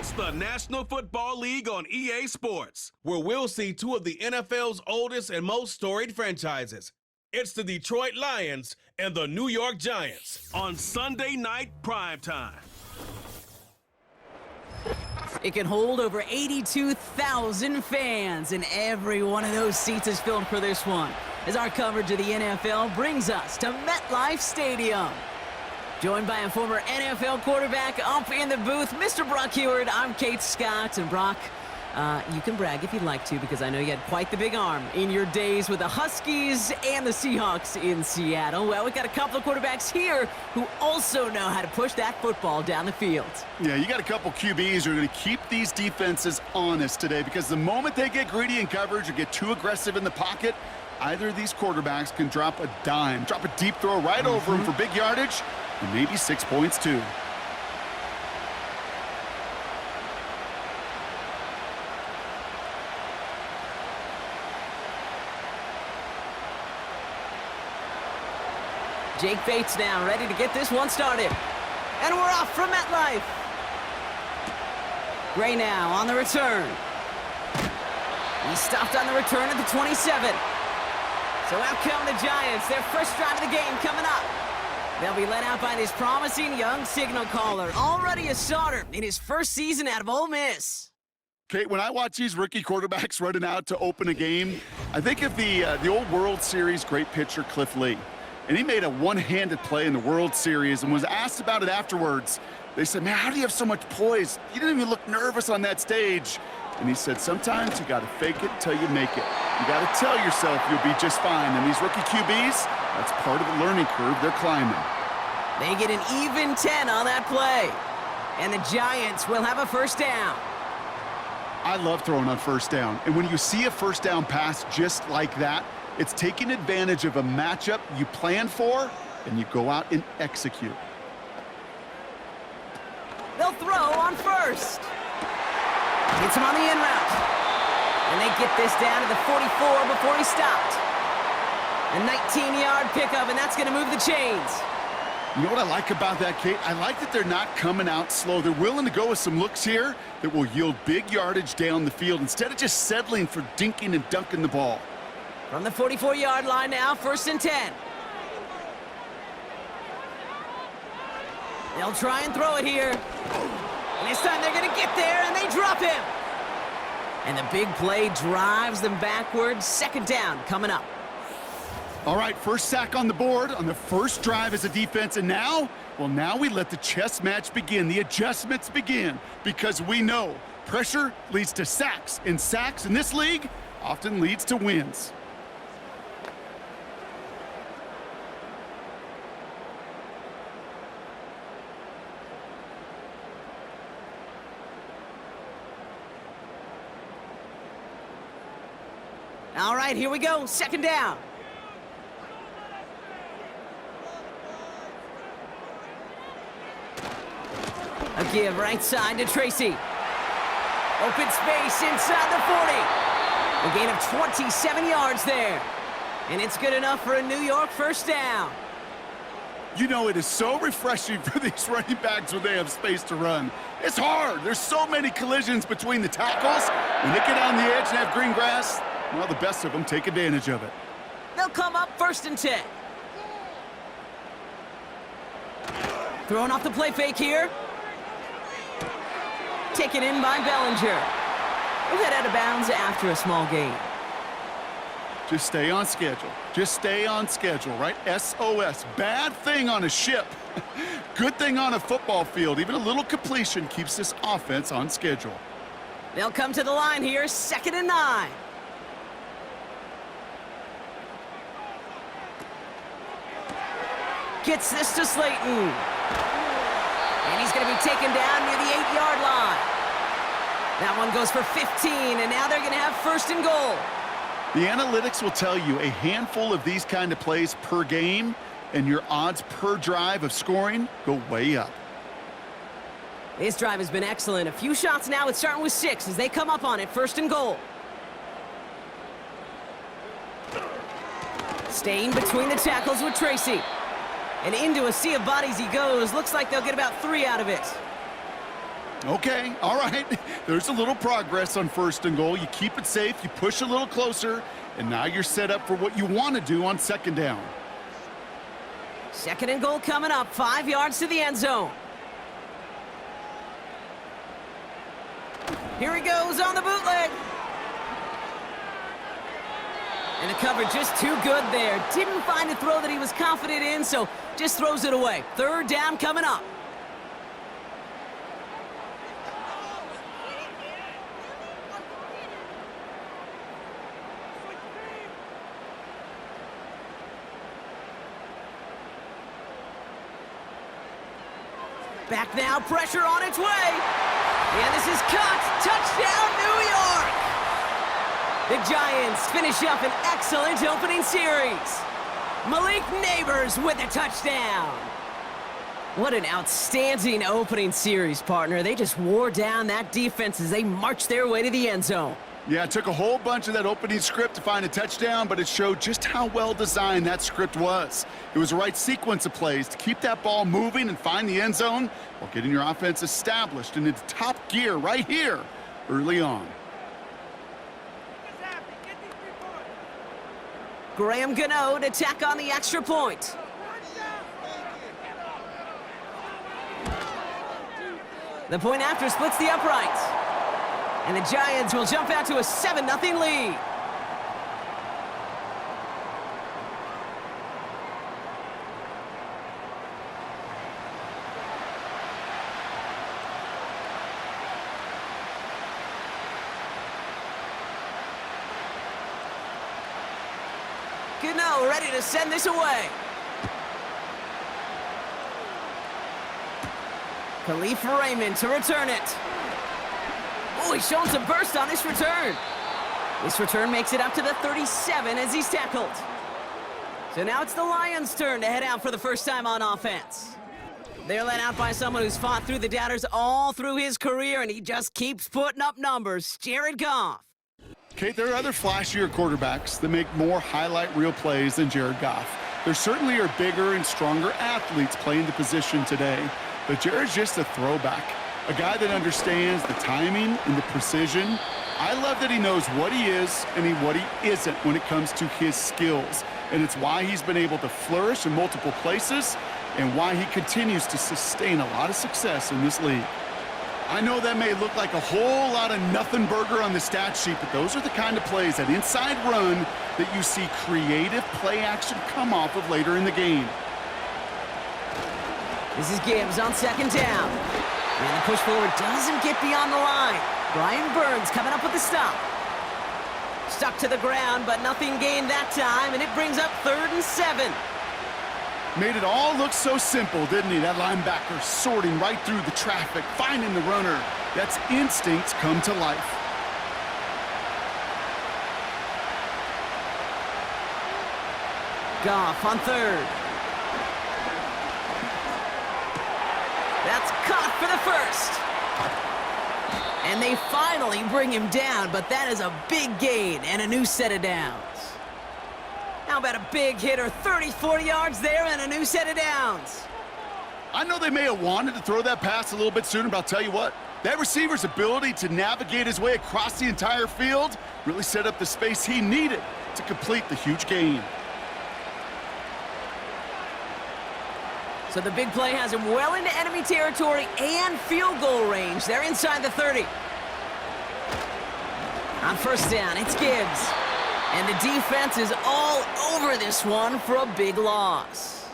It's the National Football League on EA Sports, where we'll see two of the NFL's oldest and most storied franchises. It's the Detroit Lions and the New York Giants on Sunday night primetime. It can hold over 82,000 fans, and every one of those seats is filled for this one, as our coverage of the NFL brings us to MetLife Stadium. Joined by a former NFL quarterback up in the booth, Mr. Brock Heward. I'm Kate Scott, and Brock, you can brag if you'd like to, because I know you had quite the big arm in your days with the Huskies and the Seahawks in Seattle. Well, we've got a couple of quarterbacks here who also know how to push that football down the field. Yeah, you got a couple QBs who are going to keep these defenses honest today, because the moment they get greedy in coverage or get too aggressive in the pocket, either of these quarterbacks can drop a dime, drop a deep throw right over them for big yardage, and maybe 6 points too. Jake Bates now ready to get this one started. And we're off from MetLife. Gray now on the return. He stopped on the return at the 27. So out come the Giants. Their first drive of the game coming up. They'll be led out by this promising young signal caller. Already a starter in his first season out of Ole Miss. Kate, when I watch these rookie quarterbacks running out to open a game, I think of the old World Series great pitcher Cliff Lee. And he made a one-handed play in the World Series and was asked about it afterwards. They said, man, how do you have so much poise? You didn't even look nervous on that stage. And he said, sometimes you got to fake it till you make it. You got to tell yourself you'll be just fine. And these rookie QBs, that's part of the learning curve they're climbing. They get an even 10 on that play. And the Giants will have a first down. I love throwing on first down. And when you see a first down pass just like that, it's taking advantage of a matchup you plan for, and you go out and execute. They'll throw on first. Hits him on the in route. And they get this down to the 44 before he stopped. A 19-yard pickup, and that's going to move the chains. You know what I like about that, Kate? I like that they're not coming out slow. They're willing to go with some looks here that will yield big yardage down the field instead of just settling for dinking and dunking the ball. From the 44-yard line now, 1st and 10. They'll try and throw it here. And this time they're going to get there, and they drop him. And the big play drives them backwards. 2nd down coming up. All right, first sack on the board on the first drive as a defense. And now, well, now we let the chess match begin. The adjustments begin, because we know pressure leads to sacks. And sacks in this league often leads to wins. All right, here we go. 2nd down. A give right side to Tracy. Open space inside the 40. A gain of 27 yards there. And it's good enough for a New York first down. You know, it is so refreshing for these running backs when they have space to run. It's hard. There's so many collisions between the tackles. When they get on the edge and have green grass, well, the best of them take advantage of it. They'll come up 1st and 10. Throwing off the play fake here. Taken in by Bellinger. We'll head out of bounds after a small gain. Just stay on schedule. Just stay on schedule, right? SOS. Bad thing on a ship. Good thing on a football field. Even a little completion keeps this offense on schedule. They'll come to the line here, 2nd and 9. Gets this to Slayton. And he's going to be taken down near the 8-yard line. That one goes for 15, and now they're going to have 1st and goal. The analytics will tell you a handful of these kind of plays per game, and your odds per drive of scoring go way up. This drive has been excellent. A few shots now. It's starting with 6 as they come up on it. 1st and goal. Staying between the tackles with Tracy. And into a sea of bodies he goes. Looks like they'll get about 3 out of it. Okay, all right. There's a little progress on 1st and goal. You keep it safe, you push a little closer, and now you're set up for what you want to do on 2nd down. 2nd and goal coming up, 5 yards to the end zone. Here he goes on the bootleg. And the cover just too good there. Didn't find a throw that he was confident in, so just throws it away. 3rd down coming up. Back now, pressure on its way. And this is caught. Touchdown, New York! The Giants finish up an excellent opening series. Malik Neighbors with a touchdown. What an outstanding opening series, partner. They just wore down that defense as they marched their way to the end zone. Yeah, it took a whole bunch of that opening script to find a touchdown, but it showed just how well designed that script was. It was the right sequence of plays to keep that ball moving and find the end zone while getting your offense established and into top gear right here early on. Graham Gano to tack on the extra point. The point after splits the uprights. And the Giants will jump out to a 7-0 lead. Gano ready to send this away. Khalif Raymond to return it. Oh, he's showing some burst on this return. This return makes it up to the 37 as he's tackled. So now it's the Lions' turn to head out for the first time on offense. They're led out by someone who's fought through the doubters all through his career, and he just keeps putting up numbers. Jared Goff. Kate, there are other flashier quarterbacks that make more highlight reel plays than Jared Goff. There certainly are bigger and stronger athletes playing the position today, but Jared's just a throwback. A guy that understands the timing and the precision. I love that he knows what he is and what he isn't when it comes to his skills. And it's why he's been able to flourish in multiple places and why he continues to sustain a lot of success in this league. I know that may look like a whole lot of nothing burger on the stat sheet, but those are the kind of plays, that inside run, that you see creative play action come off of later in the game. This is Gibbs on 2nd down. And the push forward doesn't get beyond the line. Brian Burns coming up with the stop. Stuck to the ground, but nothing gained that time, and it brings up 3rd and 7. Made it all look so simple, didn't he? That linebacker sorting right through the traffic, finding the runner. That's instincts come to life. Goff on 3rd. That's caught for the 1st. And they finally bring him down, but that is a big gain and a new set of downs. How about a big hitter, 30, 40 yards there and a new set of downs? I know they may have wanted to throw that pass a little bit sooner, but I'll tell you what, that receiver's ability to navigate his way across the entire field really set up the space he needed to complete the huge gain. So the big play has him well into enemy territory and field goal range. They're inside the 30. On 1st down, it's Gibbs. And the defense is all over this one for a big loss.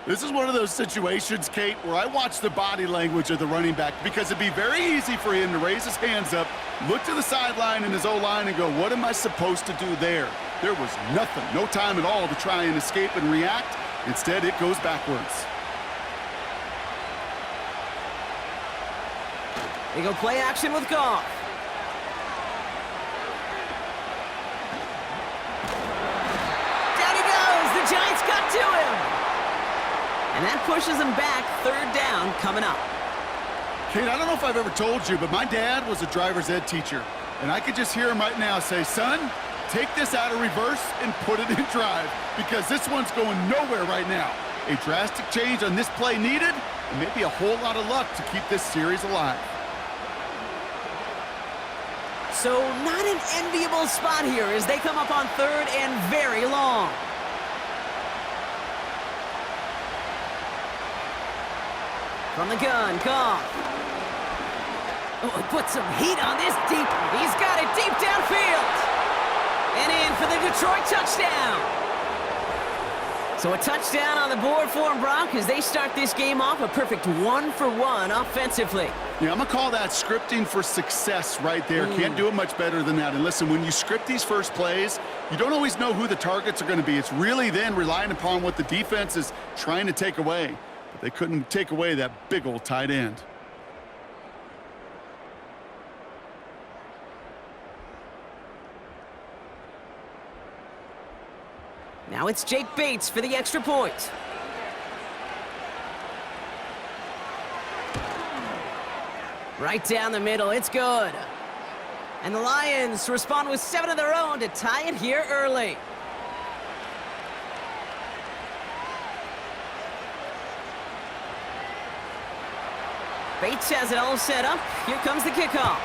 This is one of those situations, Kate, where I watch the body language of the running back, because it'd be very easy for him to raise his hands up, look to the sideline in his O-line and go, what am I supposed to do there? There was nothing, no time at all to try and escape and react. Instead, it goes backwards. They go play action with Goff. Down he goes. The Giants got to him. And that pushes him back. 3rd down coming up. Kate, I don't know if I've ever told you, but my dad was a driver's ed teacher. And I could just hear him right now say, son, take this out of reverse and put it in drive, because this one's going nowhere right now. A drastic change on this play needed, and maybe a whole lot of luck to keep this series alive. So not an enviable spot here as they come up on third and very long. From the gun, Goff. Oh, put some heat on this deep. He's got it deep downfield. And in for the Detroit touchdown. So a touchdown on the board for them, Brock, as they start this game off a perfect 1-for-1 offensively. Yeah, I'm going to call that scripting for success right there. Can't do it much better than that. And listen, when you script these first plays, you don't always know who the targets are going to be. It's really then relying upon what the defense is trying to take away. But they couldn't take away that big old tight end. Now it's Jake Bates for the extra point. Right down the middle, it's good. And the Lions respond with 7 of their own to tie it here early. Bates has it all set up. Here comes the kickoff.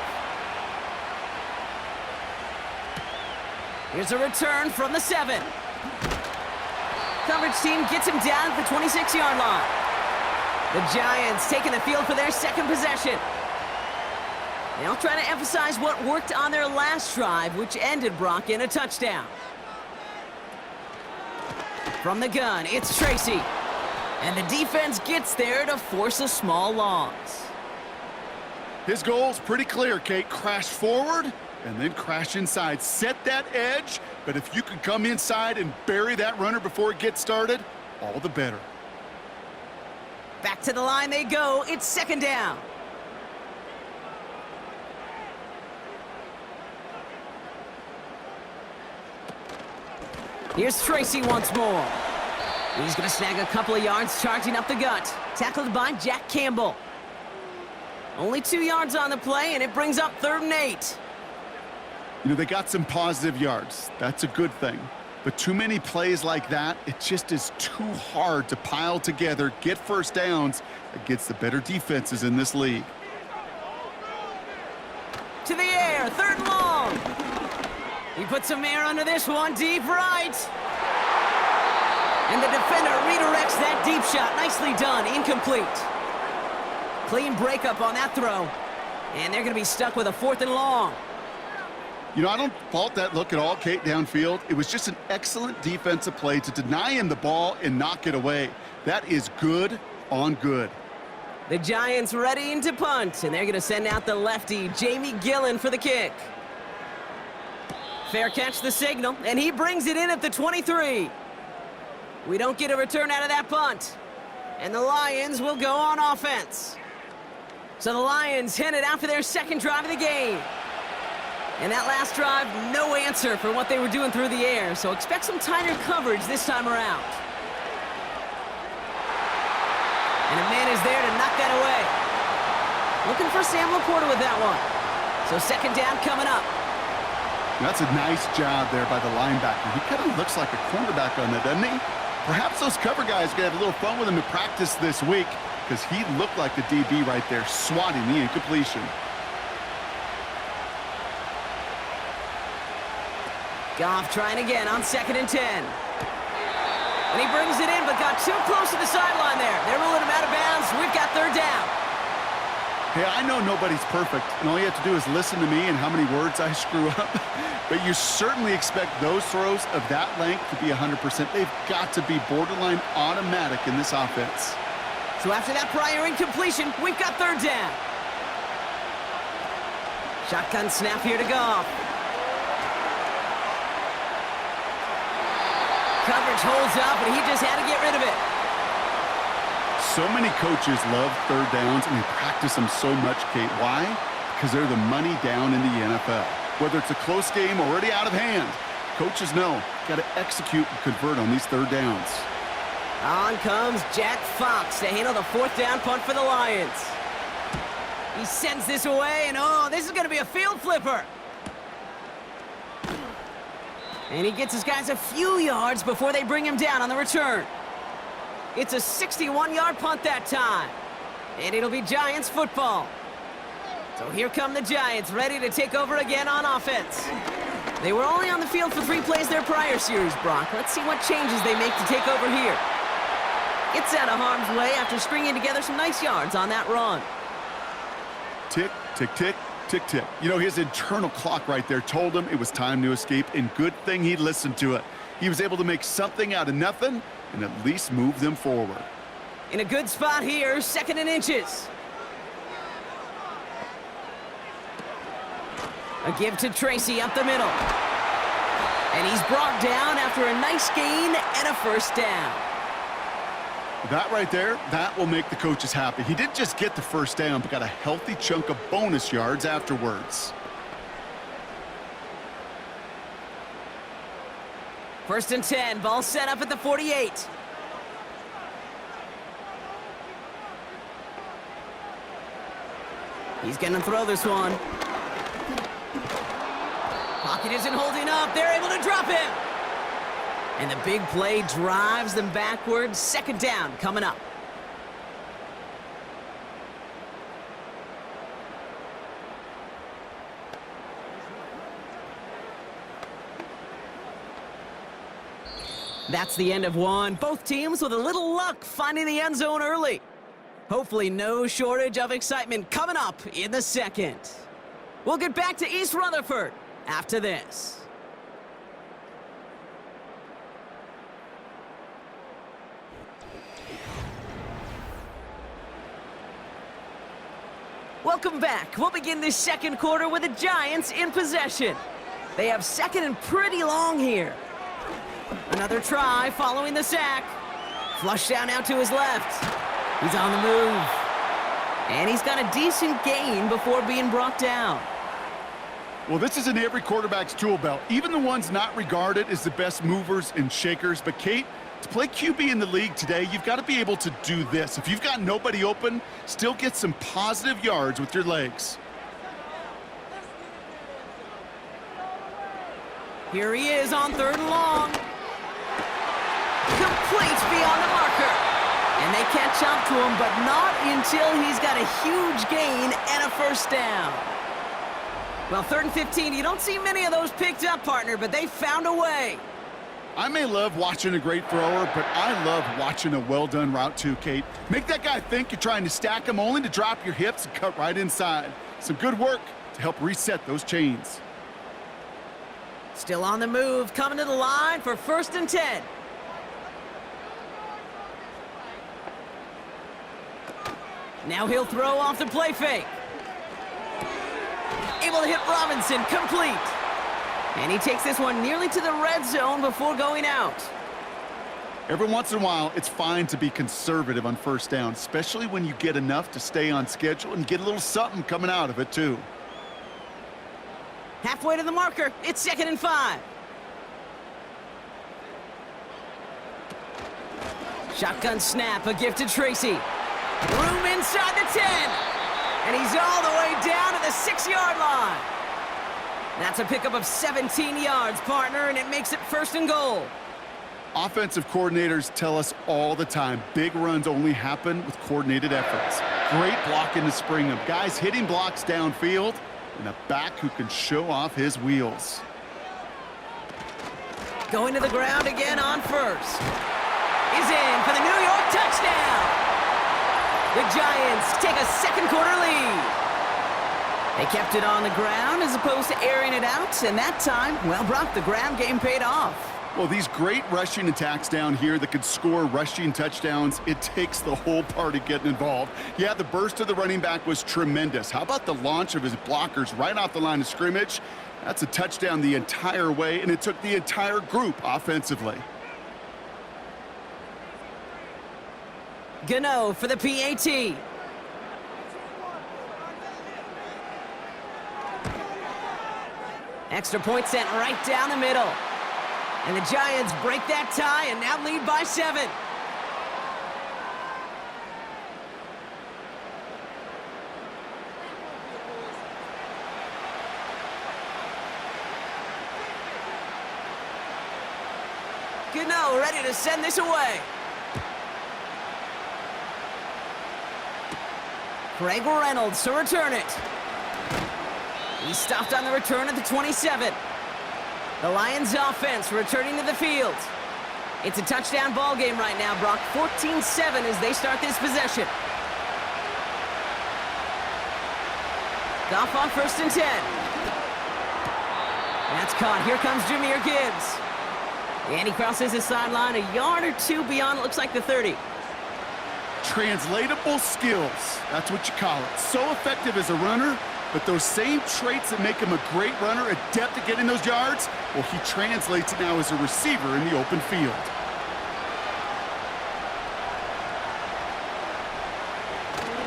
Here's a return from the 7. Coverage team gets him down at the 26-yard line. The Giants taking the field for their second possession. They'll try to emphasize what worked on their last drive, which ended, Brock, in a touchdown. From the gun, it's Tracy. And the defense gets there to force a small loss. His goal's pretty clear, Kate. Crash forward and then crash inside. Set that edge, but if you can come inside and bury that runner before it gets started, all the better. Back to the line they go. It's second down. Here's Tracy once more. He's going to snag a couple of yards charging up the gut. Tackled by Jack Campbell. Only 2 yards on the play, and it brings up 3rd and 8. You know, they got some positive yards. That's a good thing. But too many plays like that, it just is too hard to pile together, get first downs against the better defenses in this league. To the air, 3rd and long. He puts some air under this one, deep right. And the defender redirects that deep shot. Nicely done, incomplete. Clean breakup on that throw. And they're going to be stuck with a 4th and long. You know, I don't fault that look at all, Kate, downfield. It was just an excellent defensive play to deny him the ball and knock it away. That is good on good. The Giants readying to punt, and they're going to send out the lefty, Jamie Gillen, for the kick. Fair catch the signal, and he brings it in at the 23. We don't get a return out of that punt. And the Lions will go on offense. So the Lions headed out for their second drive of the game. And that last drive, no answer for what they were doing through the air. So expect some tighter coverage this time around. And a man is there to knock that away. Looking for Sam Laporta with that one. So second down coming up. That's a nice job there by the linebacker. He kind of looks like a cornerback on that, doesn't he? Perhaps those cover guys are going to have a little fun with him in practice this week because he looked like the DB right there, swatting the incompletion. Goff trying again on 2nd and 10. And he brings it in, but got too close to the sideline there. They're ruling him out of bounds. We've got 3rd down. Hey, I know nobody's perfect, and all you have to do is listen to me and how many words I screw up. But you certainly expect those throws of that length to be 100%. They've got to be borderline automatic in this offense. So after that prior incompletion, we've got 3rd down. Shotgun snap here to Goff. Coverage holds up, but he just had to get rid of it. So many coaches love 3rd downs, and they practice them so much, Kate. Why? Because they're the money down in the NFL. Whether it's a close game already out of hand, coaches know got to execute and convert on these 3rd downs. On comes Jack Fox to handle the 4th down punt for the Lions. He sends this away, and oh, this is going to be a field flipper. And he gets his guys a few yards before they bring him down on the return. It's a 61-yard punt that time. And it'll be Giants football. So here come the Giants, ready to take over again on offense. They were only on the field for 3 plays their prior series, Brock. Let's see what changes they make to take over here. Gets out of harm's way after stringing together some nice yards on that run. Tick, tick, tick, tick, tick. You know, his internal clock right there told him it was time to escape, and good thing he listened to it. He was able to make something out of nothing and at least move them forward. In a good spot here, 2nd and inches. A give to Tracy up the middle. And he's brought down after a nice gain and a first down. That right there, that will make the coaches happy. He didn't just get the first down, but got a healthy chunk of bonus yards afterwards. 1st and 10, ball set up at the 48. He's gonna throw this one. Pocket isn't holding up. They're able to drop him. And the big play drives them backwards. 2nd down coming up. That's the end of one. Both teams with a little luck finding the end zone early. Hopefully no shortage of excitement coming up in the 2nd. We'll get back to East Rutherford after this. Welcome back. We'll begin this 2nd quarter with the Giants in possession. They have 2nd and pretty long here. Another try following the sack. Flush down out to his left. He's on the move. And he's got a decent gain before being brought down. Well, this is in every quarterback's tool belt, even the ones not regarded as the best movers and shakers. But, Kate, to play QB in the league today, you've got to be able to do this. If you've got nobody open, still get some positive yards with your legs. Here he is on 3rd and long. Complete beyond the marker. And they catch up to him, but not until he's got a huge gain and a first down. Well, 3rd and 15, you don't see many of those picked up, partner, but they found a way. I may love watching a great thrower, but I love watching a well-done route too, Kate. Make that guy think you're trying to stack him only to drop your hips and cut right inside. Some good work to help reset those chains. Still on the move, coming to the line for 1st and 10. Now he'll throw off the play fake. Able to hit Robinson, complete. And he takes this one nearly to the red zone before going out. Every once in a while, it's fine to be conservative on 1st down, especially when you get enough to stay on schedule and get a little something coming out of it, too. Halfway to the marker, it's 2nd and 5. Shotgun snap, a gift to Tracy. Room inside the 10. And he's all the way down to the 6-yard line. That's a pickup of 17 yards, partner, and it makes it 1st and goal. Offensive coordinators tell us all the time, big runs only happen with coordinated efforts. Great blocking to spring them. Guys hitting blocks downfield, and a back who can show off his wheels. Going to the ground again on 1st. Is in for the New York touchdown. The Giants take a 2nd quarter lead. They kept it on the ground as opposed to airing it out, and that time, well, Brock, the ground game paid off. Well, these great rushing attacks down here that could score rushing touchdowns, it takes the whole party getting involved. Yeah, the burst of the running back was tremendous. How about the launch of his blockers right off the line of scrimmage? That's a touchdown the entire way, and it took the entire group offensively. Gano for the PAT. Extra point sent right down the middle. And the Giants break that tie and now lead by 7. Gano ready to send this away. Greg Reynolds to return it. He's stopped on the return at the 27. The Lions offense returning to the field. It's a touchdown ball game right now, Brock. 14-7 as they start this possession. Goff on 1st and 10. That's caught. Here comes Jahmyr Gibbs. And he crosses the sideline a yard or two beyond, it looks like the 30. Translatable skills. That's what you call it. So effective as a runner, but those same traits that make him a great runner, adept at getting those yards, well, he translates it now as a receiver in the open field.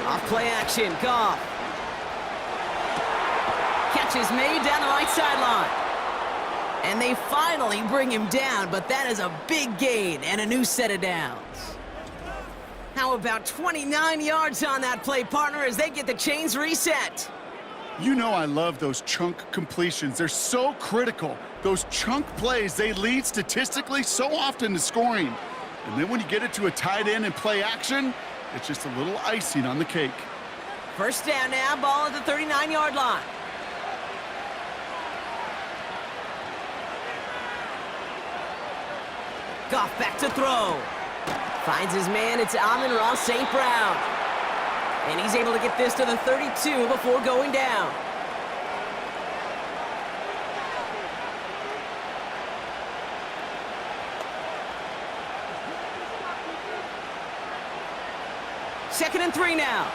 Off play action, Goff. Catch is made down the right sideline. And they finally bring him down, but that is a big gain and a new set of downs. How about 29 yards on that play, partner, as they get the chains reset? You know I love those chunk completions. They're so critical. Those chunk plays, they lead statistically so often to scoring. And then when you get it to a tight end and play action, it's just a little icing on the cake. First down now, ball at the 39-yard line. Goff back to throw. Finds his man, it's Amon-Ra St. Brown. And he's able to get this to the 32 before going down. Second and 3 now.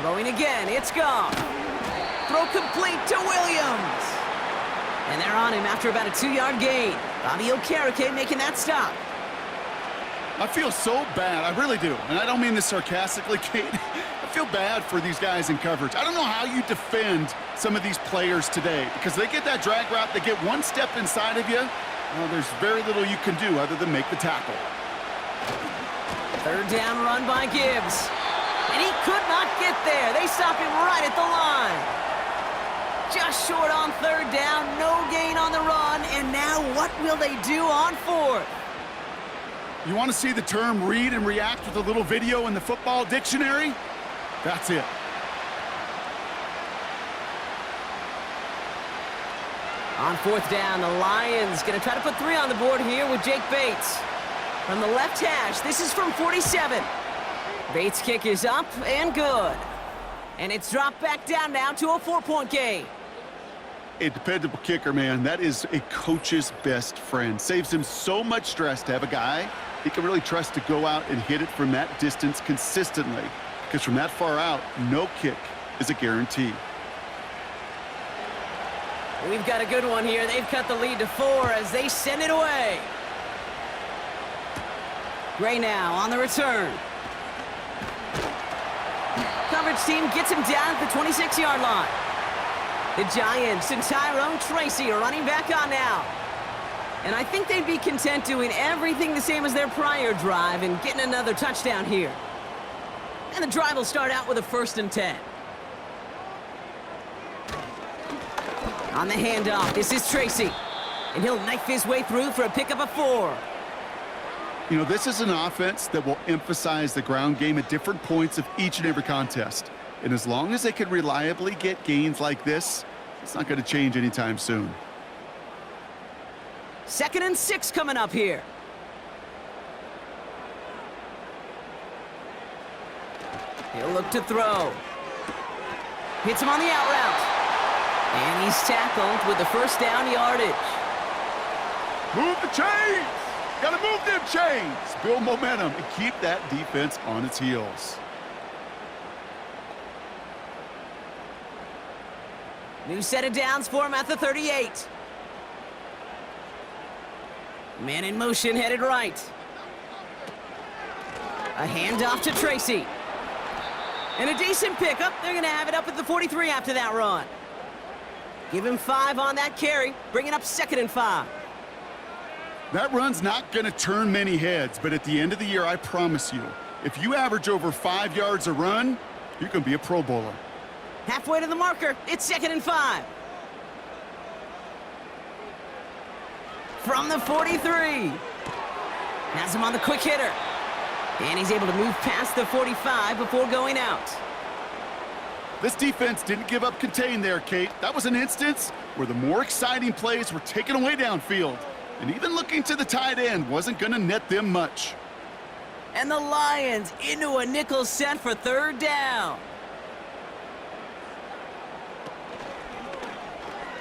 Throwing again, it's Goff. Throw complete to Williams. And they're on him after about a 2-yard gain. Bobby Okereke making that stop. I feel so bad, I really do. And I don't mean this sarcastically, Kate. I feel bad for these guys in coverage. I don't know how you defend some of these players today, because they get that drag route, they get one step inside of you, well, there's very little you can do other than make the tackle. Third down run by Gibbs. And he could not get there. They stop him right at the line. Just short on third down, no gain on the run, and now what will they do on fourth? You want to see the term read and react with a little video in the football dictionary? That's it. On fourth down, the Lions going to try to put 3 on the board here with Jake Bates. From the left hash, this is from 47. Bates' kick is up and good. And it's dropped back down now to a 4-point game. A dependable kicker, man. That is a coach's best friend. Saves him so much stress to have a guy he can really trust to go out and hit it from that distance consistently. Because from that far out, no kick is a guarantee. We've got a good one here. They've cut the lead to 4 as they send it away. Gray now on the return. Coverage team gets him down at the 26-yard line. The Giants and Tyrone Tracy are running back on now. And I think they'd be content doing everything the same as their prior drive and getting another touchdown here. And the drive will start out with a 1st and 10. On the handoff, this is Tracy. And he'll knife his way through for a pickup of 4. You know, this is an offense that will emphasize the ground game at different points of each and every contest. And as long as they can reliably get gains like this, it's not going to change anytime soon. 2nd and 6 coming up here. He'll look to throw. Hits him on the out route. And he's tackled with the first down yardage. Move the chains! Gotta move them chains! Build momentum and keep that defense on its heels. New set of downs for him at the 38. Man in motion, headed right. A handoff to Tracy. And a decent pickup. They're going to have it up at the 43 after that run. Give him 5 on that carry. Bring it up 2nd and 5. That run's not going to turn many heads, but at the end of the year, I promise you, if you average over 5 yards a run, you're going to be a Pro Bowler. Halfway to the marker. It's 2nd and 5. From the 43. Has him on the quick hitter. And he's able to move past the 45 before going out. This defense didn't give up contain there, Kate. That was an instance where the more exciting plays were taken away downfield. And even looking to the tight end wasn't going to net them much. And the Lions into a nickel set for third down.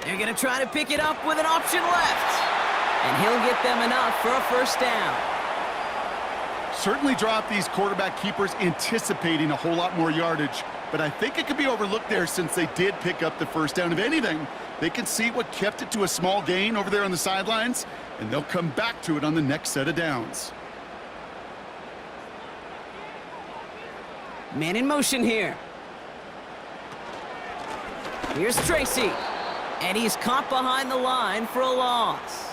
They're going to try to pick it up with an option left. And he'll get them enough for a first down. Certainly dropped these quarterback keepers anticipating a whole lot more yardage, but I think it could be overlooked there since they did pick up the first down. If anything, they can see what kept it to a small gain over there on the sidelines, and they'll come back to it on the next set of downs. Man in motion here. Here's Tracy. And he's caught behind the line for a loss.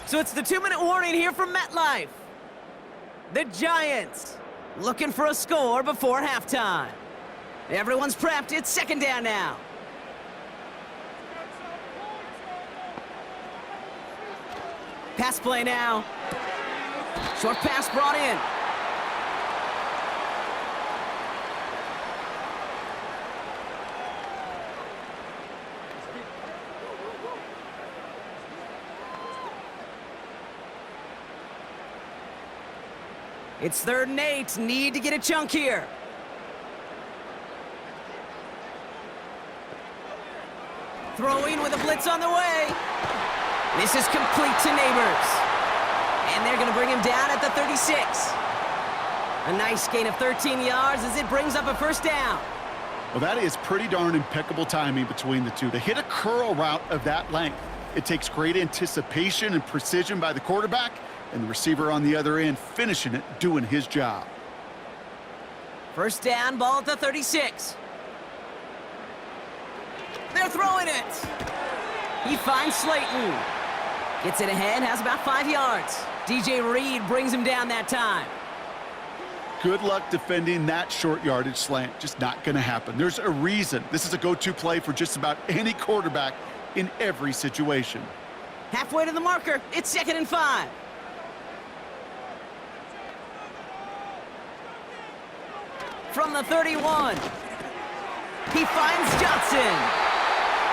So it's the 2-minute warning here from MetLife. The Giants looking for a score before halftime. Everyone's prepped. It's second down now. Pass play now. Short pass brought in. It's 3rd and 8. Need to get a chunk here. Throwing with a blitz on the way. This is complete to Neighbors. And they're going to bring him down at the 36. A nice gain of 13 yards as it brings up a first down. Well, that is pretty darn impeccable timing between the two. To hit a curl route of that length, it takes great anticipation and precision by the quarterback, and the receiver on the other end finishing it, doing his job. First down, ball at the 36. They're throwing it. He finds Slayton. Gets it ahead, has about 5 yards. DJ Reed brings him down that time. Good luck defending that short yardage slant. Just not going to happen. There's a reason this is a go-to play for just about any quarterback in every situation. Halfway to the marker. It's 2nd and 5. From the 31. He finds Jaxson.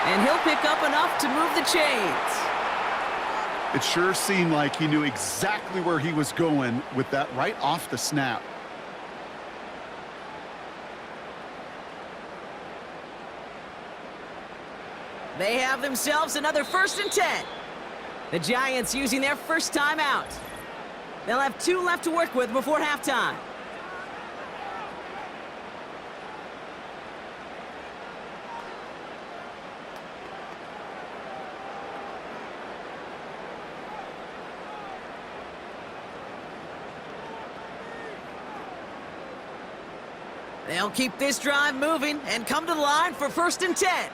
And he'll pick up enough to move the chains. It sure seemed like he knew exactly where he was going with that right off the snap. They have themselves another 1st and 10. The Giants using their first timeout. They'll have 2 left to work with before halftime. They'll keep this drive moving and come to the line for 1st and 10.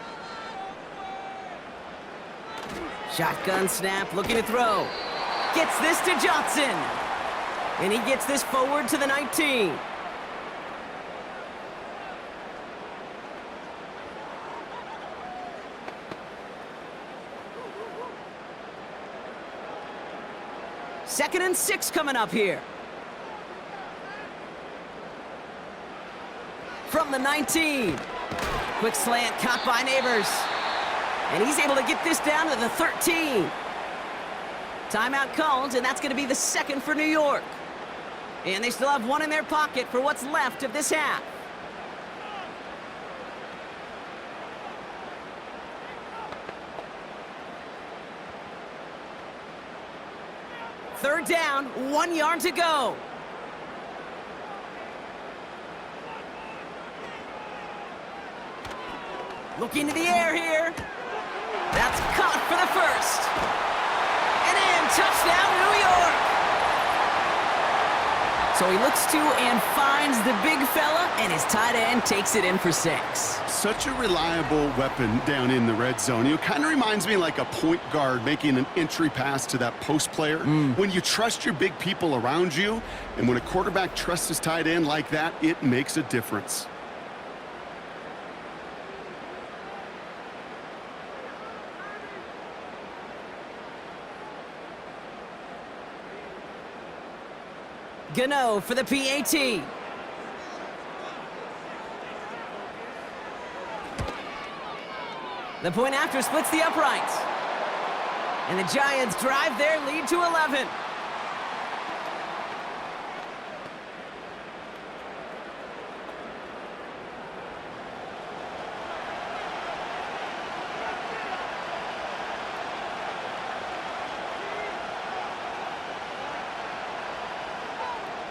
Shotgun snap, looking to throw. Gets this to Jaxson. And he gets this forward to the 19. Second and 6 coming up here. From the 19. Quick slant caught by Neighbors. And he's able to get this down to the 13. Timeout called, and that's going to be the 2nd for New York. And they still have 1 in their pocket for what's left of this half. Third down, 1 yard to go. Looking to the air here. That's caught for the 1st. And in, touchdown, New York. So he looks to and finds the big fella, and his tight end takes it in for 6. Such a reliable weapon down in the red zone. It kind of reminds me like a point guard making an entry pass to that post player. When you trust your big people around you, and when a quarterback trusts his tight end like that, it makes a difference. Gano for the PAT. The point after splits the uprights. And the Giants drive their lead to 11.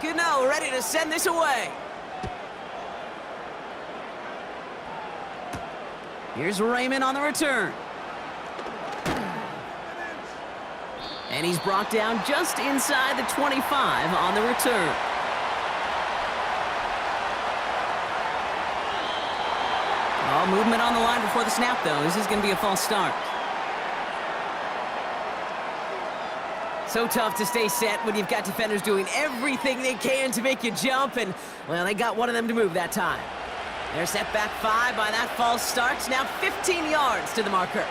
Gano ready to send this away. Here's Raymond on the return. And he's brought down just inside the 25 on the return. All movement on the line before the snap, though. This is going to be a false start. So tough to stay set when you've got defenders doing everything they can to make you jump, and, well, they got one of them to move that time. They're set back 5 by that false start. Now 15 yards to the marker.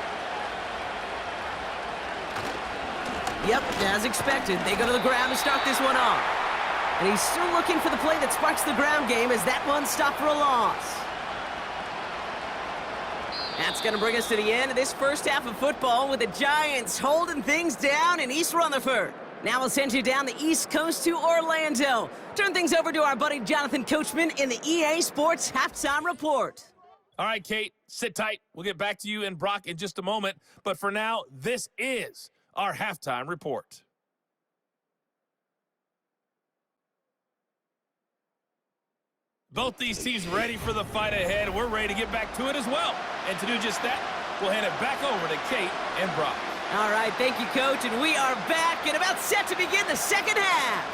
Yep, as expected, they go to the ground to start this one off. And he's still looking for the play that sparks the ground game as that one stopped for a loss. That's going to bring us to the end of this first half of football with the Giants holding things down in East Rutherford. Now we'll send you down the East Coast to Orlando. Turn things over to our buddy Jonathan Coachman in the EA Sports Halftime Report. All right, Kate, sit tight. We'll get back to you and Brock in just a moment. But for now, this is our Halftime Report. Both these teams ready for the fight ahead. We're ready to get back to it as well. And to do just that, we'll hand it back over to Kate and Brock. All right, thank you, Coach. And we are back and about set to begin the second half.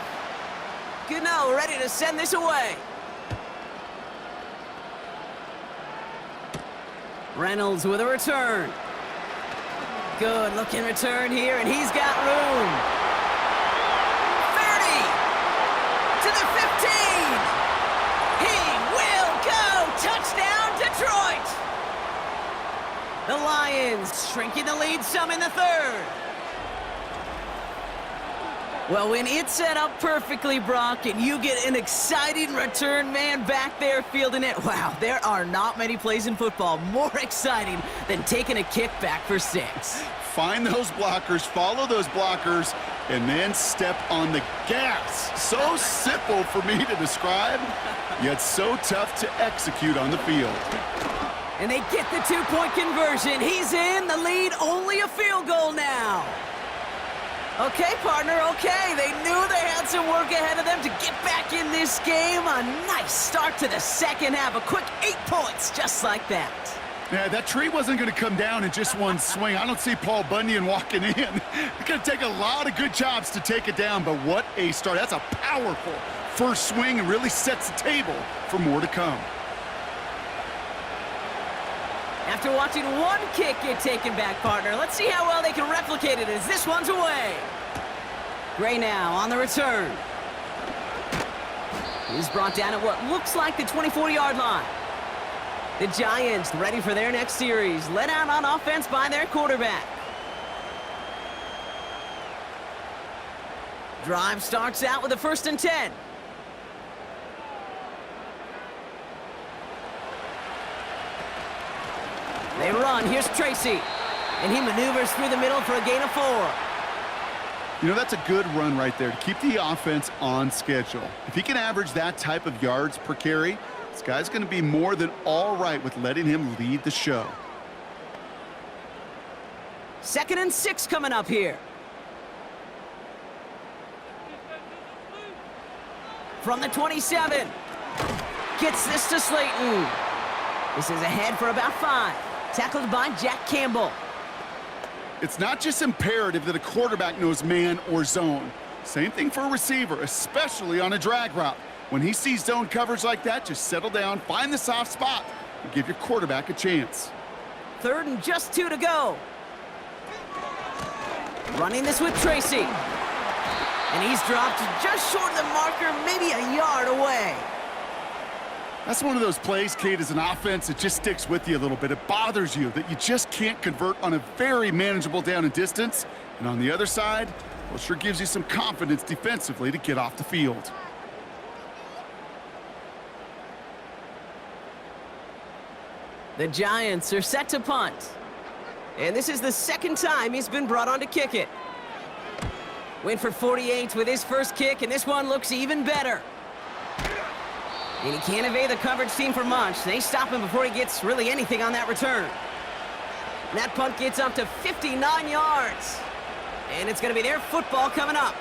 Gano ready to send this away. Reynolds with a return. Good looking return here, and he's got room. 30 to the 15. He will go. Touchdown, Detroit. The Lions shrinking the lead some in the third. Well, when it's set up perfectly, Brock, and you get an exciting return man back there fielding it, wow, there are not many plays in football more exciting than taking a kick back for 6. Find those blockers, follow those blockers, and then step on the gas. So simple for me to describe, yet so tough to execute on the field. And they get the 2-point conversion. He's in the lead, only a field goal now. Okay, partner, okay. They knew they had some work ahead of them to get back in this game. A nice start to the second half. A quick 8 points, just like that. Yeah, that tree wasn't going to come down in just one swing. I don't see Paul Bunyan walking in. It's going to take a lot of good jobs to take it down, but what a start. That's a powerful first swing and really sets the table for more to come. After watching one kick get taken back, partner, let's see how well they can replicate it as this one's away. Gray now on the return. He's brought down at what looks like the 24-yard line. The Giants ready for their next series, led out on offense by their quarterback. Drive starts out with a 1st and 10. They run. Here's Tracy. And he maneuvers through the middle for a gain of 4. You know, that's a good run right there to keep the offense on schedule. If he can average that type of yards per carry, this guy's going to be more than all right with letting him lead the show. 2nd and 6 coming up here. From the 27. Gets this to Slayton. This is ahead for about 5. Tackled by Jack Campbell. It's not just imperative that a quarterback knows man or zone. Same thing for a receiver, especially on a drag route. When he sees zone coverage like that, just settle down, find the soft spot, and give your quarterback a chance. 3rd and just 2 to go. Running this with Tracy. And he's dropped just short of the marker, maybe a yard away. That's one of those plays, Kate, as an offense, it just sticks with you a little bit. It bothers you that you just can't convert on a very manageable down and distance. And on the other side, well, it sure gives you some confidence defensively to get off the field. The Giants are set to punt. And this is the second time he's been brought on to kick it. Went for 48 with his first kick, and this one looks even better. And he can't evade the coverage team for much. They stop him before he gets really anything on that return. And that punt gets up to 59 yards. And it's going to be their football coming up.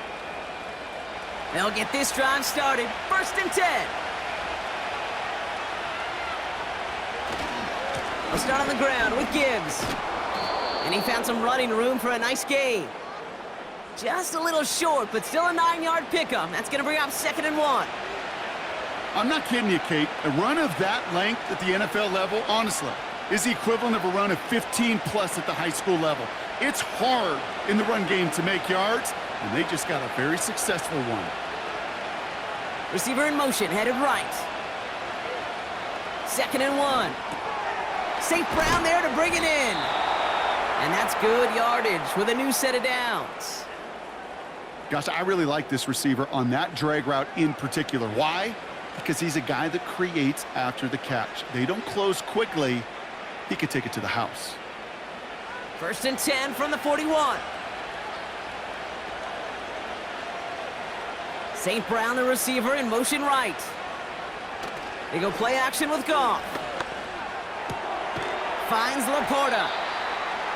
They'll get this drive started. 1st and 10. They'll start on the ground with Gibbs. And he found some running room for a nice gain. Just a little short, but still a 9-yard pickup. That's going to bring up 2nd and 1. I'm not kidding you, Kate. A run of that length at the NFL level, honestly, is the equivalent of a run of 15-plus at the high school level. It's hard in the run game to make yards, and they just got a very successful one. Receiver in motion, headed right. 2nd and 1. St. Brown there to bring it in. And that's good yardage with a new set of downs. Gosh, I really like this receiver on that drag route in particular. Why? Because he's a guy that creates after the catch. They don't close quickly. He could take it to the house. 1st and 10 from the 41. St. Brown, the receiver, in motion right. They go play action with Goff. Finds Laporta.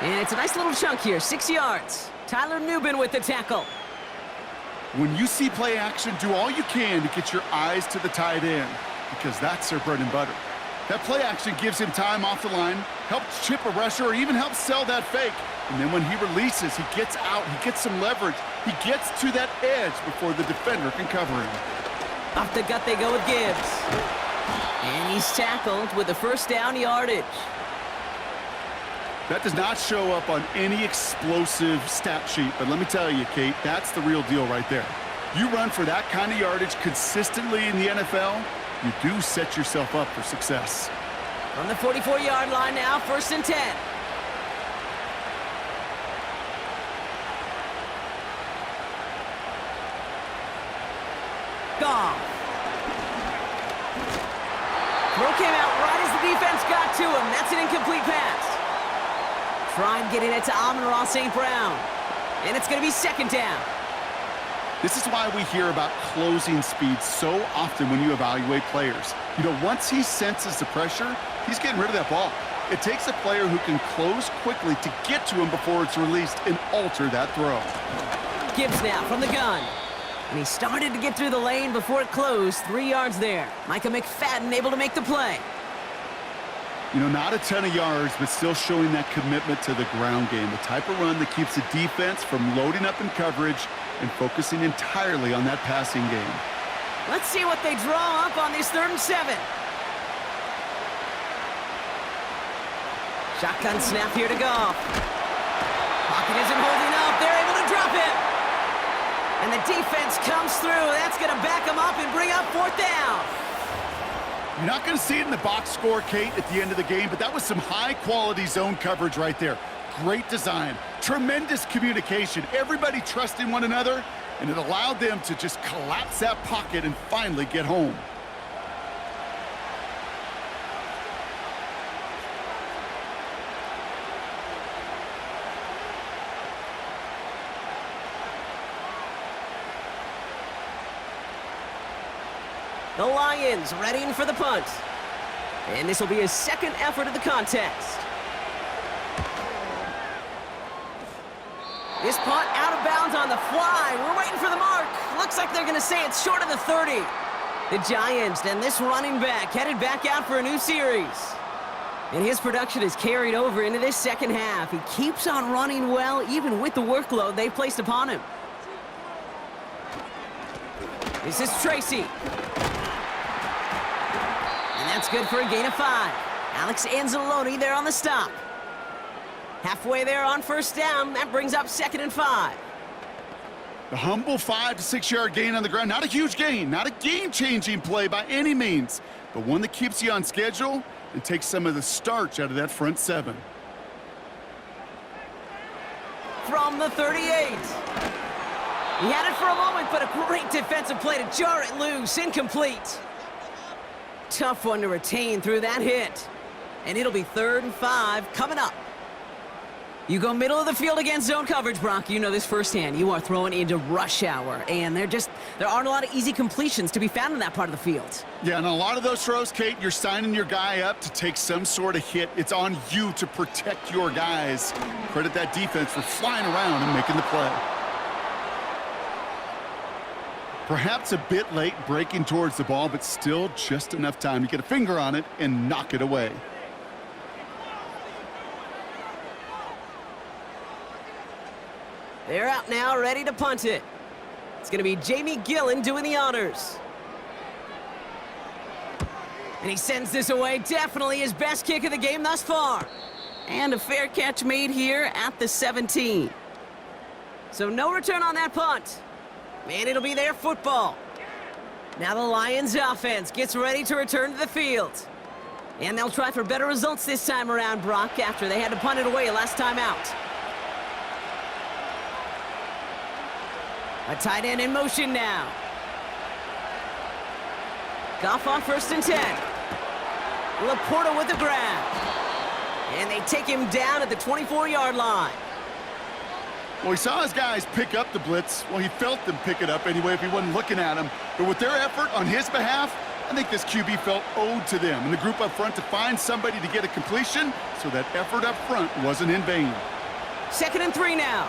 And it's a nice little chunk here, 6 yards. Tyler Nubin with the tackle. When you see play action, do all you can to get your eyes to the tight end, because that's their bread and butter. That play action gives him time off the line, helps chip a rusher, or even helps sell that fake. And then when he releases, he gets out, he gets some leverage. He gets to that edge before the defender can cover him. Off the gut they go with Gibbs. And he's tackled with the 1st down yardage. That does not show up on any explosive stat sheet, but let me tell you, Kate, that's the real deal right there. You run for that kind of yardage consistently in the NFL, you do set yourself up for success. From the 44-yard line now, 1st and 10. Goff. Throw came out right as the defense got to him. That's an incomplete pass. Tried getting it to Amon-Ra St. Brown. And it's going to be 2nd down. This is why we hear about closing speed so often when you evaluate players. You know, once he senses the pressure, he's getting rid of that ball. It takes a player who can close quickly to get to him before it's released and alter that throw. Gibbs now from the gun. And he started to get through the lane before it closed. 3 yards there. Micah McFadden able to make the play. You know, not a ton of yards, but still showing that commitment to the ground game. The type of run that keeps the defense from loading up in coverage and focusing entirely on that passing game. Let's see what they draw up on this 3rd and 7. Shotgun snap here to Goff. Pocket isn't holding up. They're able to drop it. And the defense comes through. That's going to back them up and bring up 4th down. You're not going to see it in the box score, Kate, at the end of the game, but that was some high-quality zone coverage right there. Great design, tremendous communication, everybody trusting one another, and it allowed them to just collapse that pocket and finally get home. The Lions readying for the punt. And this will be his 2nd effort of the contest. This punt out of bounds on the fly. We're waiting for the mark. Looks like they're going to say it's short of the 30. The Giants and this running back headed back out for a new series. And his production is carried over into this 2nd half. He keeps on running well, even with the workload they've placed upon him. This is Tracy. That's good for a gain of 5. Alex Anzalone there on the stop. Halfway there on 1st down. That brings up 2nd and 5. The humble 5 to 6 yard gain on the ground. Not a huge gain, not a game-changing play by any means, but one that keeps you on schedule and takes some of the starch out of that front 7. From the 38. He had it for a moment, but a great defensive play to jar it loose. Incomplete. Tough one to retain through that hit. And it'll be 3rd and 5 coming up. You go middle of the field against zone coverage, Brock. You know this firsthand. You are throwing into rush hour, and there aren't a lot of easy completions to be found in that part of the field. Yeah, and a lot of those throws, Kate, you're signing your guy up to take some sort of hit. It's on you to protect your guys. Credit that defense for flying around and making the play. Perhaps a bit late breaking towards the ball, but still just enough time to get a finger on it and knock it away. They're out now, ready to punt it. It's going to be Jamie Gillen doing the honors. And he sends this away. Definitely his best kick of the game thus far. And a fair catch made here at the 17. So no return on that punt. And it'll be their football. Now the Lions offense gets ready to return to the field. And they'll try for better results this time around, Brock, after they had to punt it away last time out. A tight end in motion now. Goff on 1st and 10. Laporta with the grab. And they take him down at the 24-yard line. Well, he saw his guys pick up the blitz. Well, he felt them pick it up anyway if he wasn't looking at him. But with their effort on his behalf, I think this QB felt owed to them and the group up front to find somebody to get a completion, so that effort up front wasn't in vain. 2nd and 3 now.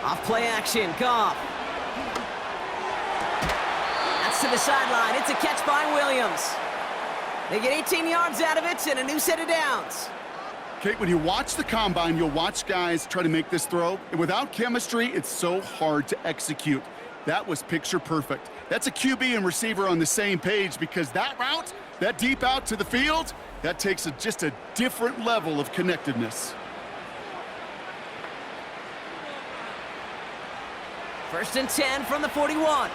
Off play action, Goff. That's to the sideline. It's a catch by Williams. They get 18 yards out of it and a new set of downs. Kate, when you watch the combine, you'll watch guys try to make this throw, and without chemistry, it's so hard to execute. That was picture perfect. That's a QB and receiver on the same page, because that route, that deep out to the field, that takes just a different level of connectedness. 1st and 10 from the 41.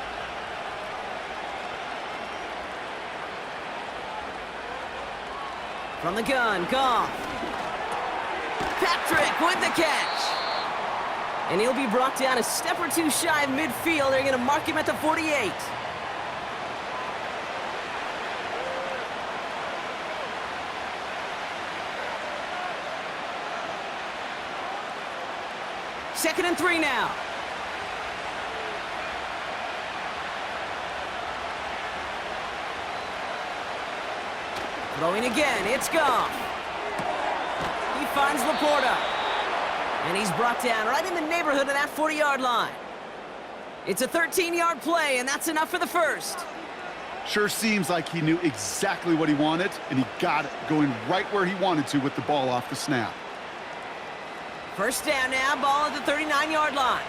From the gun, Goff. Patrick with the catch. And he'll be brought down a step or two shy of midfield. They're going to mark him at the 48. Second and 3 now. Throwing again, it's Goff. He finds Laporta. And he's brought down right in the neighborhood of that 40-yard line. It's a 13-yard play, and that's enough for the first. Sure seems like he knew exactly what he wanted, and he got it, going right where he wanted to with the ball off the snap. First down now, ball at the 39-yard line.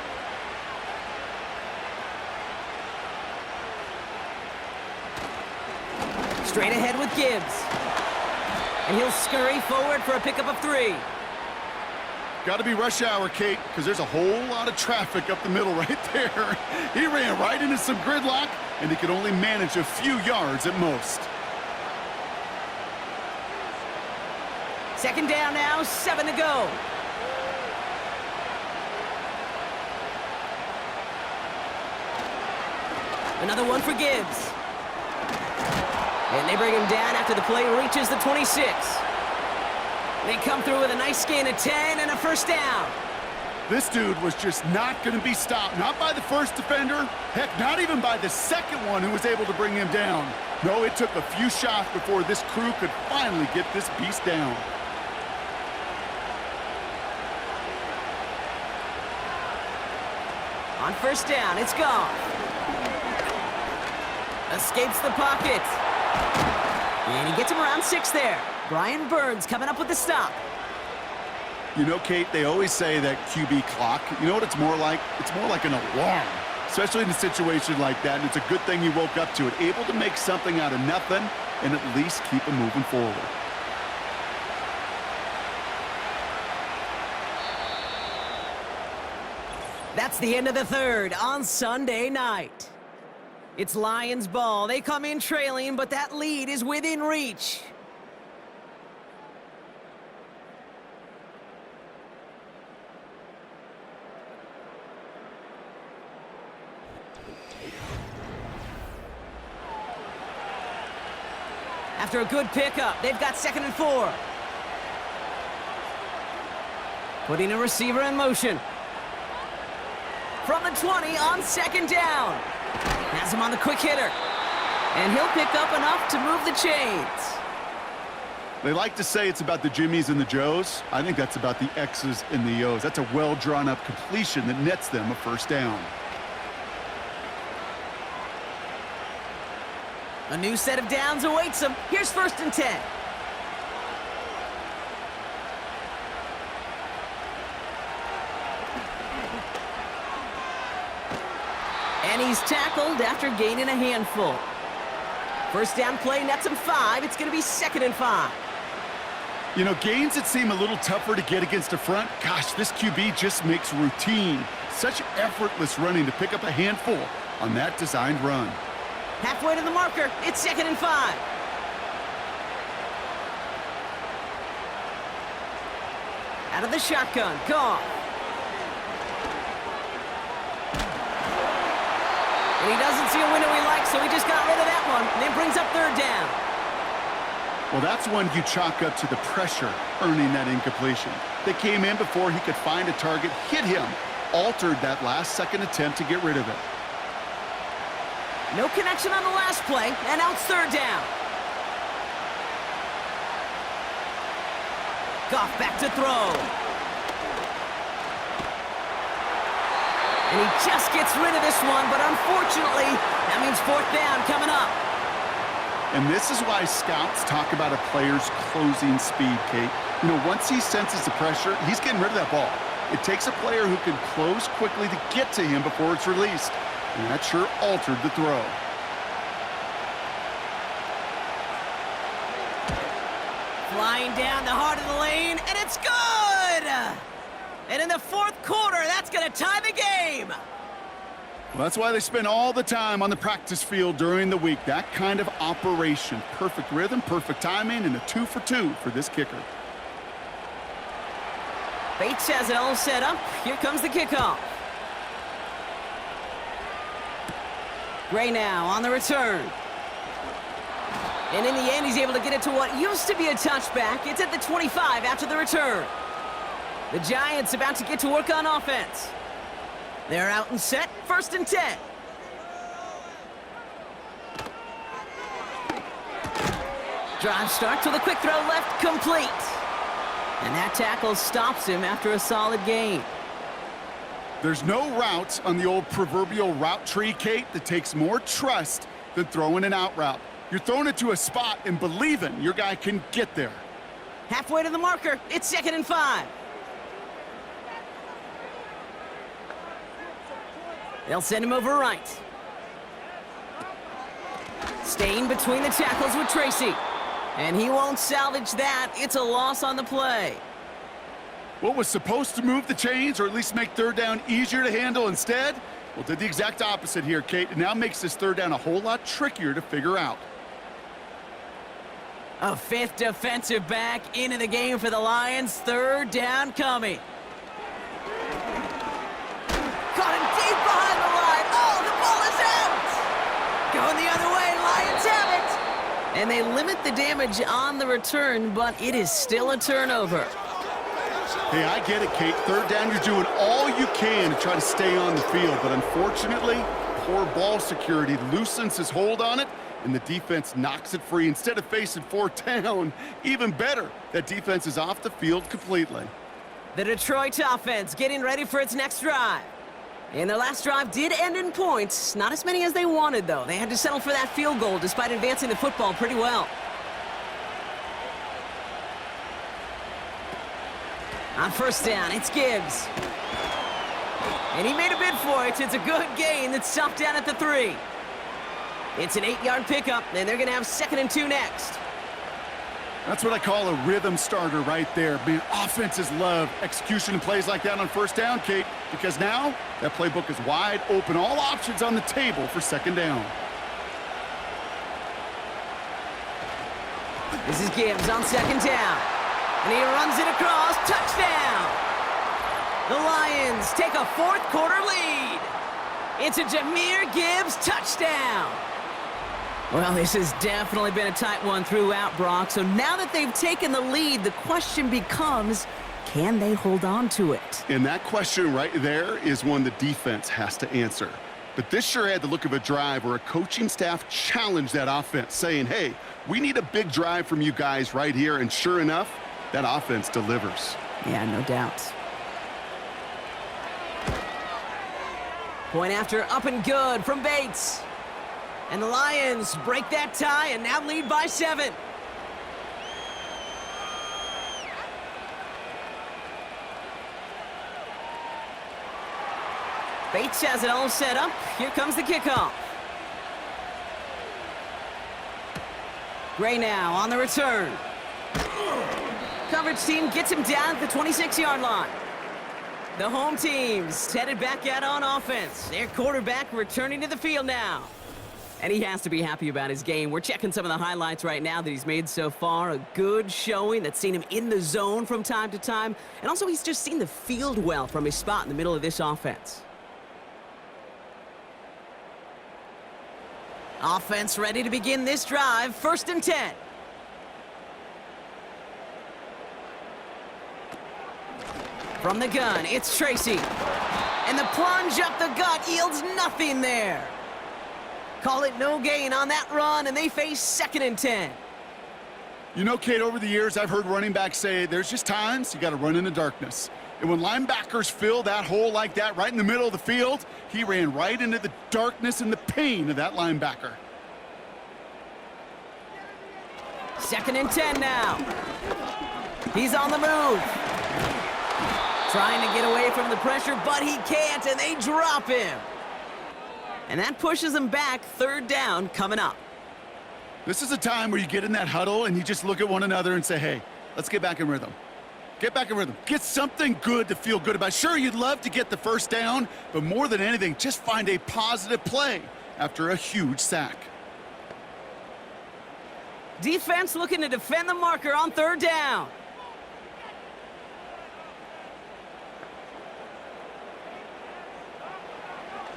Straight ahead with Gibbs. And he'll scurry forward for a pickup of 3. Got to be rush hour, Kate, because there's a whole lot of traffic up the middle right there. He ran right into some gridlock, and he could only manage a few yards at most. Second down now, 7 to go. Another one for Gibbs. And they bring him down after the play reaches the 26. They come through with a nice gain of 10 and a first down. This dude was just not going to be stopped. Not by the first defender. Heck, not even by the second one who was able to bring him down. No, it took a few shots before this crew could finally get this beast down. On first down, it's Goff. Escapes the pocket. And he gets him around 6 there. Brian Burns coming up with the stop. You know, Kate, they always say that QB clock, you know what it's more like? It's more like an alarm, especially in a situation like that. And it's a good thing he woke up to it, able to make something out of nothing and at least keep him moving forward. That's the end of the third on Sunday night. It's Lions ball. They come in trailing, but that lead is within reach. After a good pickup, they've got 2nd and 4. Putting a receiver in motion. From the 20 on 2nd down. Has him on the quick hitter. And he'll pick up enough to move the chains. They like to say it's about the Jimmies and the Joes. I think that's about the X's and the O's. That's a well-drawn-up completion that nets them a 1st down. A new set of downs awaits him. Here's 1st and 10. And he's tackled after gaining a handful. 1st down play nets him 5. It's going to be 2nd and 5. You know, gains that seem a little tougher to get against a front, gosh, this QB just makes routine. Such effortless running to pick up a handful on that designed run. Halfway to the marker. It's 2nd and 5. Out of the shotgun. Goff. And he doesn't see a window he likes, so he just got rid of that one. And then brings up 3rd down. Well, that's one you chalk up to the pressure earning that incompletion. They came in before he could find a target, hit him, altered that last-second attempt to get rid of it. No connection on the last play, and now it's 3rd down. Goff back to throw. And he just gets rid of this one, but unfortunately, that means 4th down coming up. And this is why scouts talk about a player's closing speed, Kate. You know, once he senses the pressure, he's getting rid of that ball. It takes a player who can close quickly to get to him before it's released. And that sure altered the throw. Flying down the heart of the lane, and it's good! And in the 4th quarter, that's going to tie the game. Well, that's why they spend all the time on the practice field during the week. That kind of operation. Perfect rhythm, perfect timing, and a 2 for 2 for this kicker. Bates has it all set up. Here comes the kickoff. Gray now on the return. And in the end, he's able to get it to what used to be a touchback. It's at the 25 after the return. The Giants about to get to work on offense. They're out and set, 1st and 10. Drive starts with a quick throw left, complete. And that tackle stops him after a solid gain. There's no route on the old proverbial route tree, Kate, that takes more trust than throwing an out route. You're throwing it to a spot and believing your guy can get there. Halfway to the marker, it's 2nd and 5. They'll send him over right. Staying between the tackles with Tracy. And he won't salvage that. It's a loss on the play. What was supposed to move the chains or at least make 3rd down easier to handle instead? Well, did the exact opposite here, Kate. It now makes this 3rd down a whole lot trickier to figure out. A 5th defensive back into the game for the Lions. 3rd down coming. Caught him deep behind the line. Oh, the ball is out. Going the other way. Lions have it. And they limit the damage on the return, but it is still a turnover. Hey, I get it, Kate. 3rd down, you're doing all you can to try to stay on the field. But unfortunately, poor ball security loosens his hold on it, and the defense knocks it free. Instead of facing 4th down, even better, that defense is off the field completely. The Detroit offense getting ready for its next drive. And their last drive did end in points. Not as many as they wanted, though. They had to settle for that field goal despite advancing the football pretty well. On 1st down, it's Gibbs. And he made a bid for it. It's a good gain that's stopped down at the 3. It's an 8-yard pickup, and they're going to have 2nd and 2 next. That's what I call a rhythm starter right there. Man, offenses love execution and plays like that on 1st down, Kate, because now that playbook is wide open. All options on the table for 2nd down. This is Gibbs on 2nd down. And he runs it across. Touchdown! The Lions take a 4th quarter lead. It's a Jahmyr Gibbs touchdown. Well, this has definitely been a tight one throughout, Brock. So now that they've taken the lead, the question becomes, can they hold on to it? And that question right there is one the defense has to answer. But this sure had the look of a drive where a coaching staff challenged that offense, saying, hey, we need a big drive from you guys right here. And sure enough, that offense delivers. Yeah, no doubt. Point after up and good from Bates. And the Lions break that tie and now lead by 7. Bates has it all set up. Here comes the kickoff. Gray now on the return. Coverage team gets him down at the 26-yard line. The home team's headed back out on offense. Their quarterback returning to the field now. And he has to be happy about his game. We're checking some of the highlights right now that he's made so far. A good showing that's seen him in the zone from time to time. And also he's just seen the field well from his spot in the middle of this offense. Offense ready to begin this drive. 1st and 10. From the gun, it's Tracy. And the plunge up the gut yields nothing there. Call it no gain on that run, and they face 2nd and 10. You know, Kate, over the years, I've heard running backs say there's just times you got to run in the darkness. And when linebackers fill that hole like that right in the middle of the field, he ran right into the darkness and the pain of that linebacker. 2nd and 10 now. He's on the move. Trying to get away from the pressure, but he can't, and they drop him. And that pushes him back. 3rd down coming up. This is a time where you get in that huddle and you just look at one another and say, hey, let's get back in rhythm. Get back in rhythm. Get something good to feel good about. Sure, you'd love to get the 1st down, but more than anything, just find a positive play after a huge sack. Defense looking to defend the marker on 3rd down.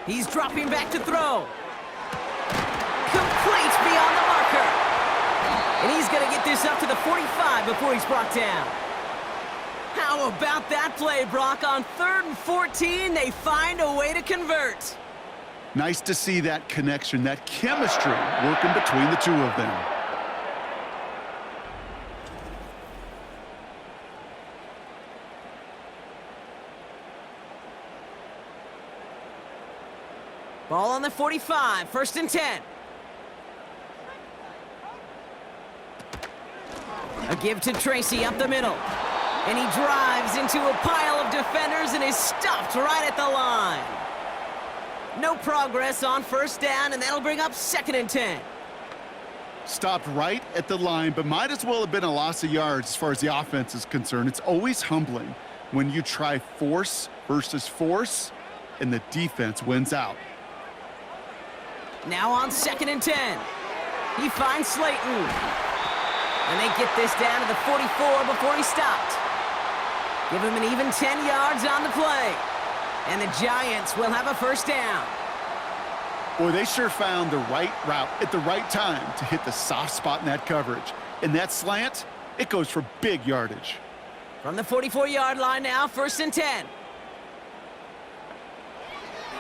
He's dropping back to throw. Complete beyond the marker. And he's going to get this up to the 45 before he's brought down. How about that play, Brock? On 3rd and 14, they find a way to convert. Nice to see that connection, that chemistry working between the two of them. Ball on the 45, 1st and 10. A give to Tracy up the middle. And he drives into a pile of defenders and is stopped right at the line. No progress on 1st down, and that'll bring up 2nd and 10. Stopped right at the line, but might as well have been a loss of yards as far as the offense is concerned. It's always humbling when you try force versus force, and the defense wins out. Now on 2nd and 10. He finds Slayton. And they get this down to the 44 before he stopped. Give him an even 10 yards on the play. And the Giants will have a 1st down. Boy, they sure found the right route at the right time to hit the soft spot in that coverage. And that slant, it goes for big yardage. From the 44-yard line now, 1st and 10.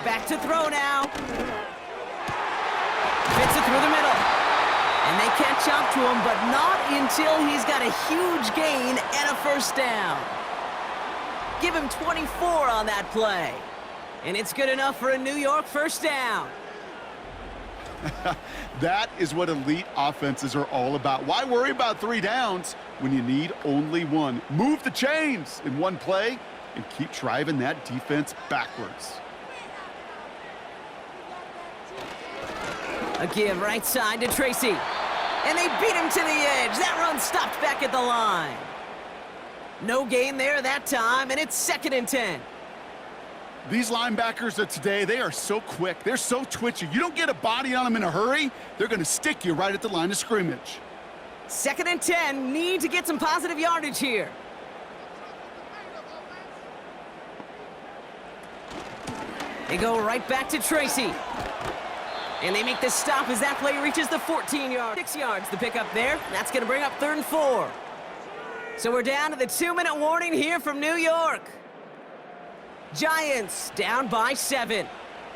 Back to throw now. Fits it through the middle. And they catch up to him, but not until he's got a huge gain and a 1st down. Give him 24 on that play. And it's good enough for a New York 1st down. That is what elite offenses are all about. Why worry about 3 downs when you need only 1? Move the chains in one play and keep driving that defense backwards. A give right side to Tracy. And they beat him to the edge. That run stopped back at the line. No gain there that time, and it's 2nd and 10. These linebackers of today, they are so quick. They're so twitchy. You don't get a body on them in a hurry, they're going to stick you right at the line of scrimmage. 2nd and 10. Need to get some positive yardage here. They go right back to Tracy. And they make the stop as that play reaches the 14-yard. 6 yards the pick up there. That's going to bring up 3rd and 4. So we're down to the 2-minute warning here from New York. Giants down by 7.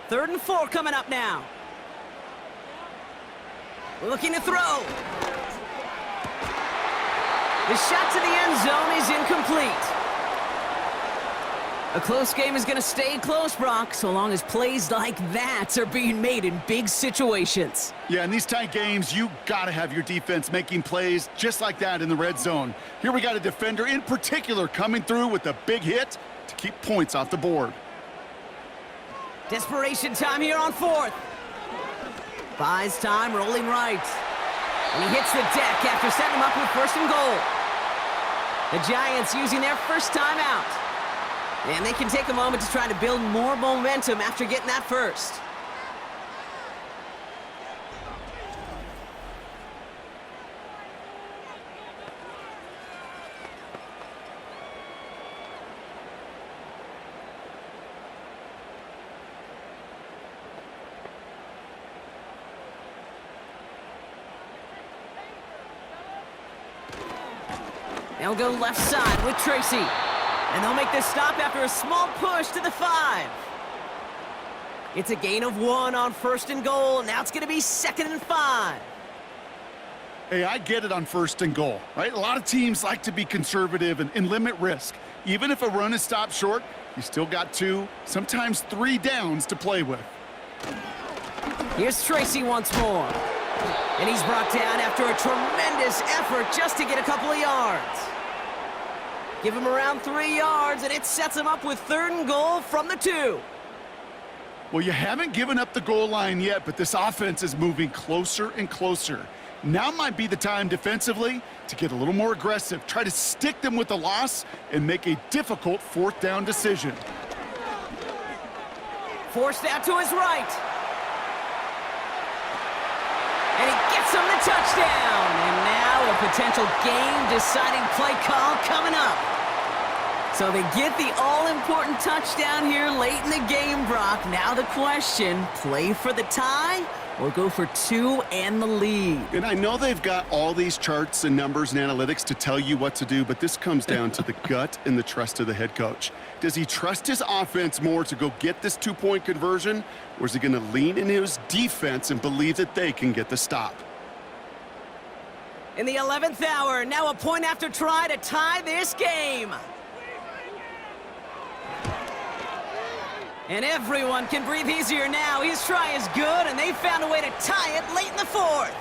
3rd and 4 coming up now. Looking to throw. The shot to the end zone is incomplete. A close game is going to stay close, Brock, so long as plays like that are being made in big situations. Yeah, in these tight games, you got to have your defense making plays just like that in the red zone. Here we got a defender in particular coming through with a big hit to keep points off the board. Desperation time here on 4th. Buys time, rolling right. And he hits the deck after setting him up with 1st and goal. The Giants using their first timeout. And they can take a moment to try to build more momentum after getting that first. They'll go left side with Tracy. And they'll make this stop after a small push to the 5. It's a gain of 1 on 1st and goal. Now it's going to be 2nd and 5. Hey, I get it on 1st and goal, right? A lot of teams like to be conservative and limit risk. Even if a run is stopped short, you still got 2, sometimes 3 downs to play with. Here's Tracy once more. And he's brought down after a tremendous effort just to get a couple of yards. Give him around 3 yards, and it sets him up with 3rd and goal from the 2. Well, you haven't given up the goal line yet, but this offense is moving closer and closer. Now might be the time defensively to get a little more aggressive, try to stick them with the loss, and make a difficult 4th down decision. Forced out to his right. And he gets him the touchdown. And now a potential game-deciding play call coming up. So they get the all-important touchdown here late in the game, Brock. Now the question, play for the tie or go for 2 and the lead? And I know they've got all these charts and numbers and analytics to tell you what to do, but this comes down to the gut and the trust of the head coach. Does he trust his offense more to go get this 2-point conversion, or is he going to lean in his defense and believe that they can get the stop? In the 11th hour, now a point after try to tie this game. And everyone can breathe easier now. His try is good, and they found a way to tie it late in the 4th.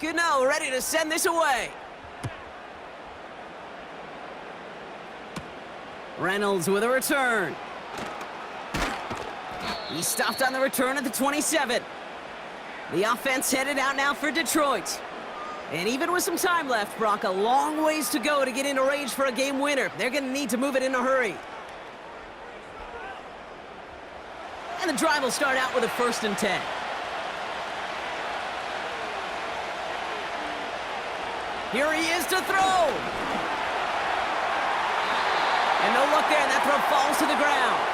Gano ready to send this away. Reynolds with a return. He stopped on the return at the 27. The offense headed out now for Detroit. And even with some time left, Brock, a long ways to go to get into range for a game winner. They're going to need to move it in a hurry. And the drive will start out with a 1st and 10. Here he is to throw. And no luck there, and that throw falls to the ground.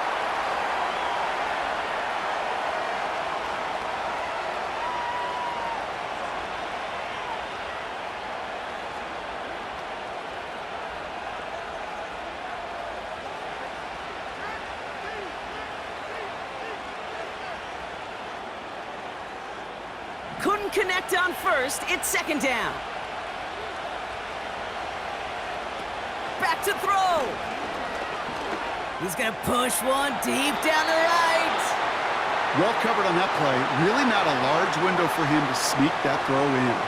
Couldn't connect on 1st. It's 2nd down. Back to throw. He's going to push one deep down the right. Well covered on that play. Really not a large window for him to sneak that throw in.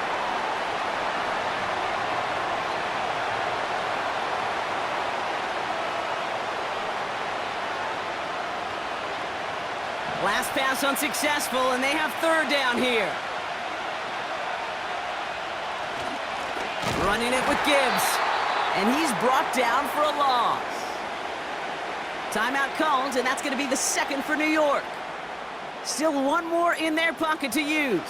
Last pass unsuccessful, and they have 3rd down here. Running it with Gibbs. And he's brought down for a loss. Timeout called, and that's going to be the 2nd for New York. Still one more in their pocket to use.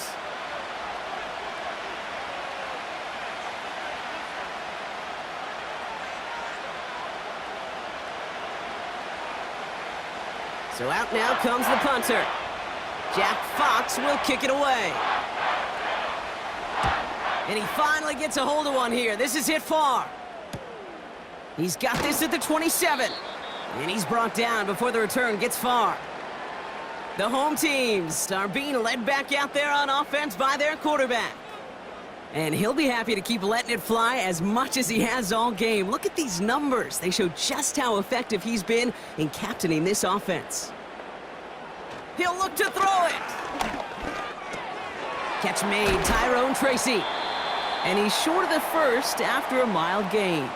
So out now comes the punter. Jack Fox will kick it away. And he finally gets a hold of one here. This is hit far. He's got this at the 27. And he's brought down before the return gets far. The home teams are being led back out there on offense by their quarterback. And he'll be happy to keep letting it fly as much as he has all game. Look at these numbers. They show just how effective he's been in captaining this offense. He'll look to throw it. Catch made, Tyrone Tracy. And he's short of the first after a mild gain.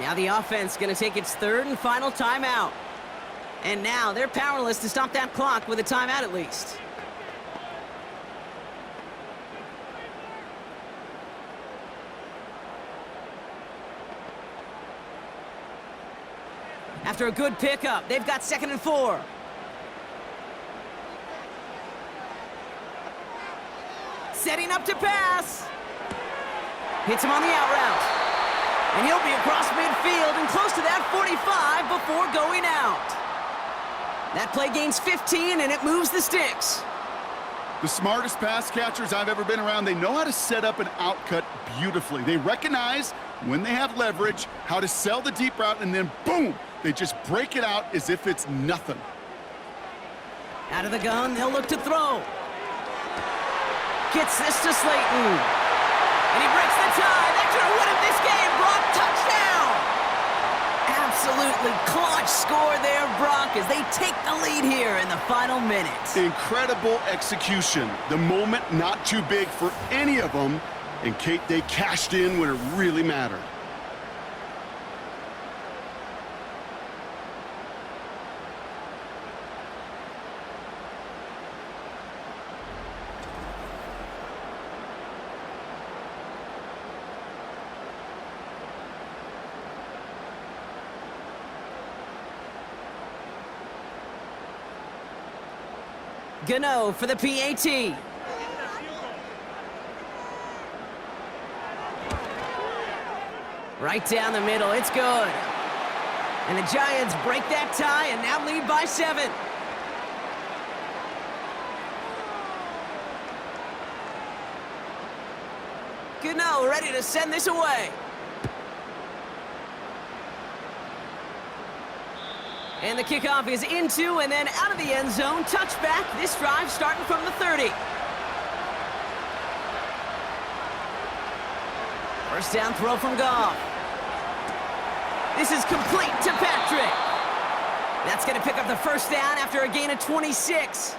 Now the offense going to take its third and final timeout. And now they're powerless to stop that clock with a timeout at least. After a good pickup, they've got 2nd and 4. Setting up to pass. Hits him on the out route. And he'll be across midfield and close to that 45 before going out. That play gains 15, and it moves the sticks. The smartest pass catchers I've ever been around, they know how to set up an outcut beautifully. They recognize when they have leverage, how to sell the deep route, and then boom, they just break it out as if it's nothing. Out of the gun, they'll look to throw. Gets this to Slayton. And he breaks the tie. That should have won him this game. Brock, touchdown! Absolutely clutch score there, Brock, as they take the lead here in the final minute. Incredible execution. The moment not too big for any of them. And Kate, they cashed in when it really mattered. Gano for the PAT. Right down the middle, it's good. And the Giants break that tie and now lead by 7. Gano ready to send this away. And the kickoff is into and then out of the end zone. Touchback. This drive starting from the 30. First down throw from Goff. This is complete to Patrick. That's going to pick up the first down after a gain of 26.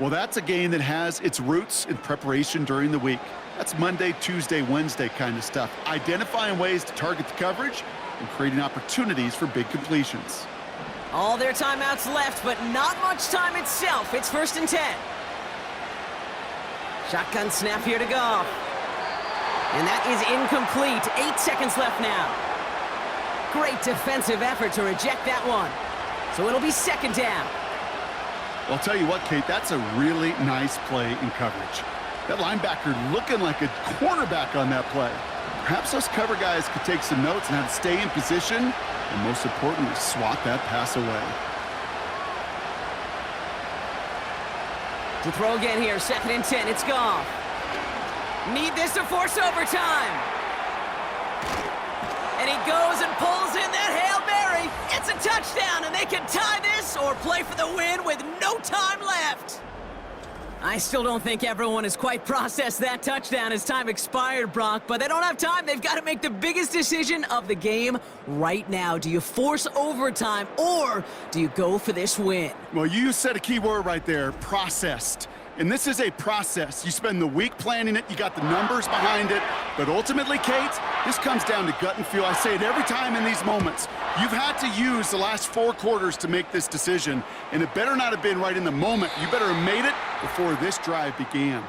Well, that's a game that has its roots in preparation during the week. That's Monday, Tuesday, Wednesday kind of stuff. Identifying ways to target the coverage and creating opportunities for big completions. All their timeouts left, but not much time itself. It's 1st and 10. Shotgun snap here to Goff. And that is incomplete. 8 seconds left now. Great defensive effort to reject that one. So it'll be 2nd down. Well, I'll tell you what, Kate, that's a really nice play in coverage. That linebacker looking like a quarterback on that play. Perhaps those cover guys could take some notes on how to stay in position and, most importantly, swat that pass away. To throw again here, 2nd and 10, it's Goff. Need this to force overtime. And he goes and pulls in that Hail Mary. It's a touchdown, and they can tie this or play for the win with no time left. I still don't think everyone has quite processed that touchdown as time expired, Brock, but they don't have time. They've got to make the biggest decision of the game right now. Do you force overtime, or do you go for this win? Well, you said a key word right there, processed. And this is a process. You spend the week planning it, you got the numbers behind it, but ultimately, Kate, this comes down to gut and feel. I say it every time in these moments. You've had to use the last 4 quarters to make this decision, and it better not have been right in the moment. You better have made it before this drive began.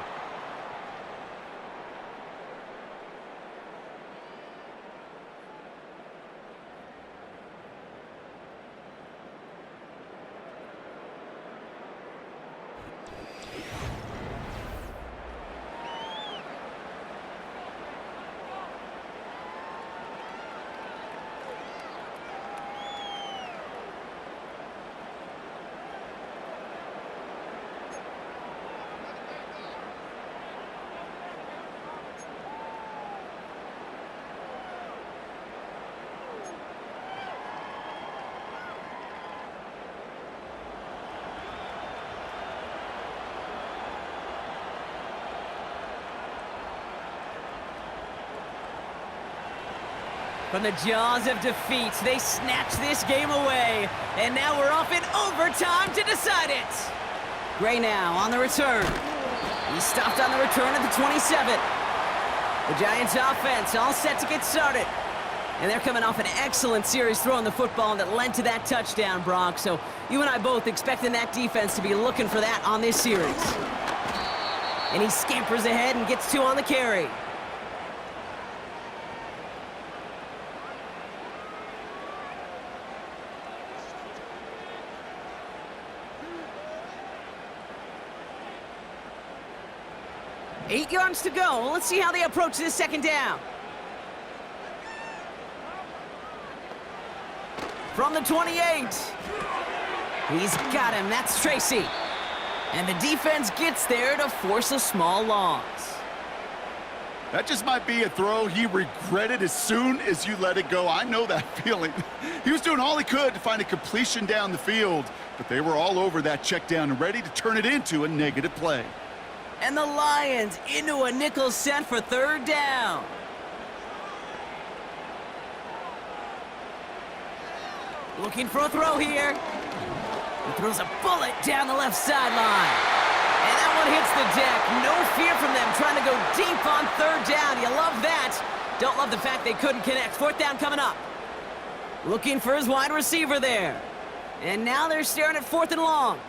From the jaws of defeat, they snatch this game away. And now we're off in overtime to decide it. Gray now on the return. He's stopped on the return at the 27. The Giants offense all set to get started. And they're coming off an excellent series throwing the football that led to that touchdown, Brock. So you and I both expecting that defense to be looking for that on this series. And he scampers ahead and gets 2 on the carry. Eight yards to go. Let's see how they approach this second down. From the 28. He's got him. That's Tracy. And the defense gets there to force a small loss. That just might be a throw he regretted as soon as you let it go. I know that feeling. He was doing all he could to find a completion down the field, but they were all over that check down and ready to turn it into a negative play. And the Lions into a nickel set for third down. Looking for a throw here. He throws a bullet down the left sideline. And that one hits the deck. No fear from them trying to go deep on third down. You love that. Don't love the fact they couldn't connect. Fourth down coming up. Looking for his wide receiver there. And now they're staring at 4th and long.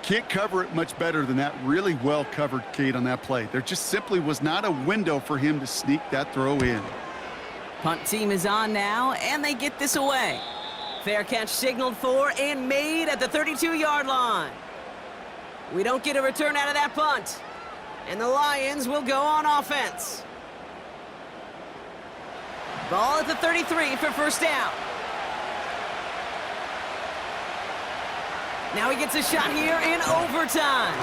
Can't cover it much better than that. Really well covered, Kate, on that play. There just simply was not a window for him to sneak that throw in. Punt team is on now, and they get this away. Fair catch signaled for and made at the 32-yard line. We don't get a return out of that punt. And the Lions will go on offense. Ball at the 33 for first down. Now he gets a shot here in overtime.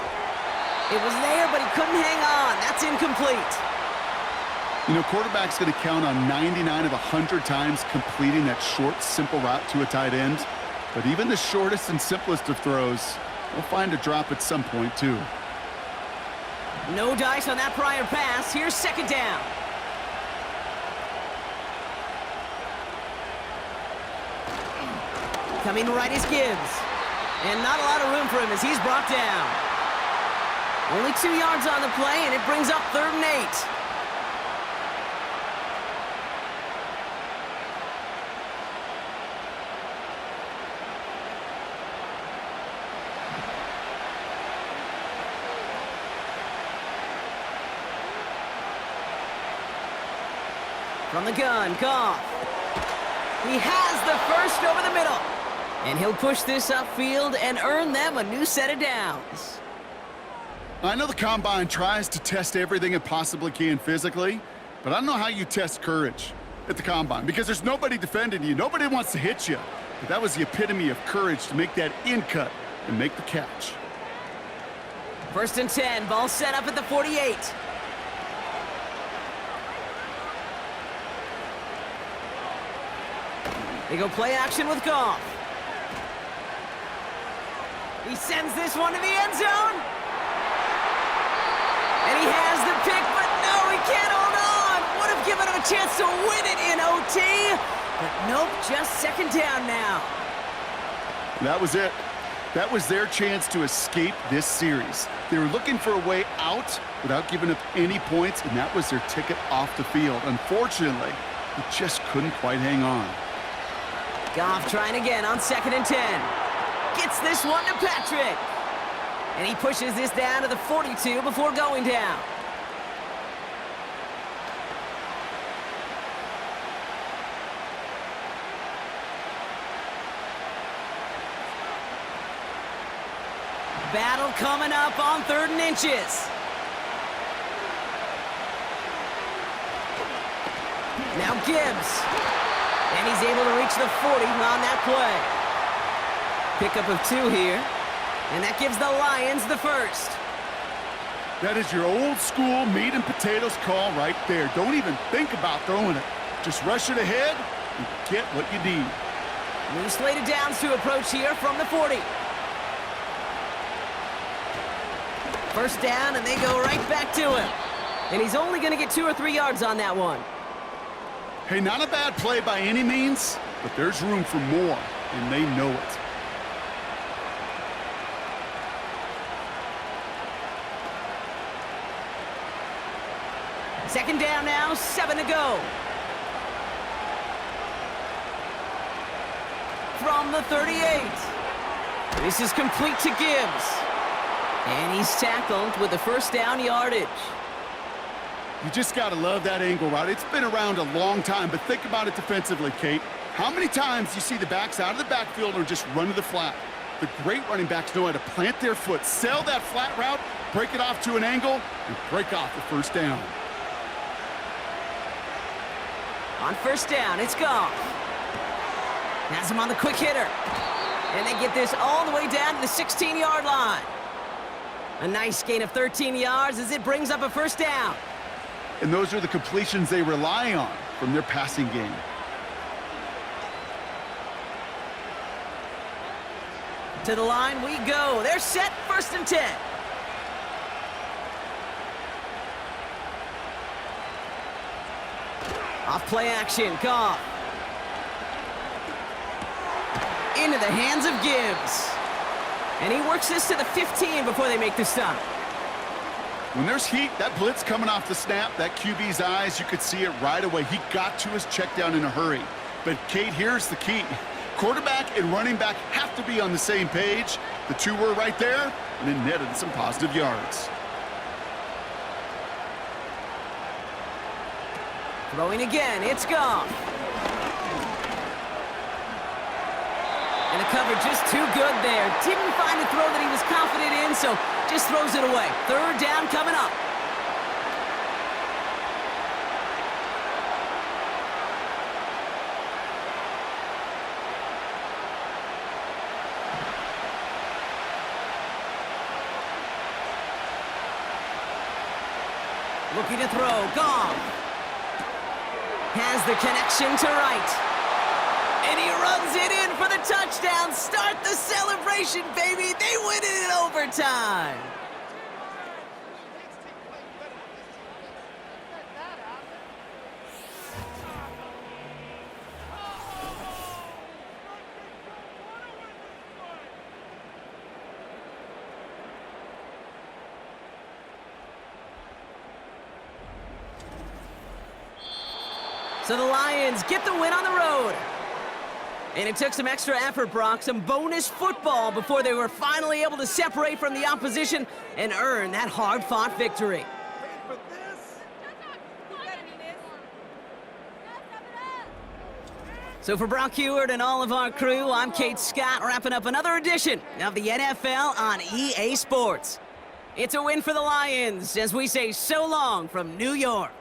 It was there, but he couldn't hang on. That's incomplete. You know, quarterback's going to count on 99 of 100 times completing that short, simple route to a tight end. But even the shortest and simplest of throws will find a drop at some point, too. No dice on that prior pass. Here's second down. Coming right is Gibbs. And not a lot of room for him as he's brought down. Only 2 yards on the play, and it brings up 3rd and 8. From the gun, Goff. He has the first over the middle. And he'll push this upfield and earn them a new set of downs. I know the Combine tries to test everything it possibly can physically, but I don't know how you test courage at the Combine because there's nobody defending you. Nobody wants to hit you. But that was the epitome of courage to make that in cut and make the catch. 1st and 10, ball set up at the 48. They go play action with Goff. He sends this one to the end zone. And he has the pick, but no, he can't hold on. Would have given him a chance to win it in OT. But nope, just second down now. That was it. That was their chance to escape this series. They were looking for a way out without giving up any points, and that was their ticket off the field. Unfortunately, he just couldn't quite hang on. Goff trying again on 2nd and 10. Gets this one to Patrick. And he pushes this down to the 42 before going down. Battle coming up on 3rd and inches. Now Gibbs. And he's able to reach the 40 on that play. Pickup of 2 here. And that gives the Lions the first. That is your old school meat and potatoes call right there. Don't even think about throwing it. Just rush it ahead and get what you need. New slated downs to approach here from the 40. First down, and they go right back to him. And he's only going to get 2 or 3 yards on that one. Hey, not a bad play by any means, but there's room for more, and they know it. Second down now, 7 to go. From the 38. This is complete to Gibbs. And he's tackled with the first down yardage. You just got to love that angle route. It's been around a long time, but think about it defensively, Kate. How many times do you see the backs out of the backfield or just run to the flat? The great running backs know how to plant their foot, sail that flat route, break it off to an angle, and break off the first down. On first down, it's Goff. Has him on the quick hitter. And they get this all the way down to the 16-yard line. A nice gain of 13 yards as it brings up a first down. And those are the completions they rely on from their passing game. To the line we go. They're set, 1st and 10. Off play action, Goff. Into the hands of Gibbs. And he works this to the 15 before they make the stop. When there's heat, that blitz coming off the snap, that QB's eyes, you could see it right away. He got to his check down in a hurry. But, Kate, here's the key. Quarterback and running back have to be on the same page. The two were right there, and it netted some positive yards. Throwing again, it's Goff. And the coverage just too good there. Didn't find a throw that he was confident in, so just throws it away. 3rd down coming up. Looking to throw, Goff. Has the connection to right. And he runs it in for the touchdown. Start the celebration, baby. They win it in overtime. So the Lions get the win on the road. And it took some extra effort, Brock, some bonus football before they were finally able to separate from the opposition and earn that hard-fought victory. So for Brock Heward and all of our crew, I'm Kate Scott, wrapping up another edition of the NFL on EA Sports. It's a win for the Lions as we say so long from New York.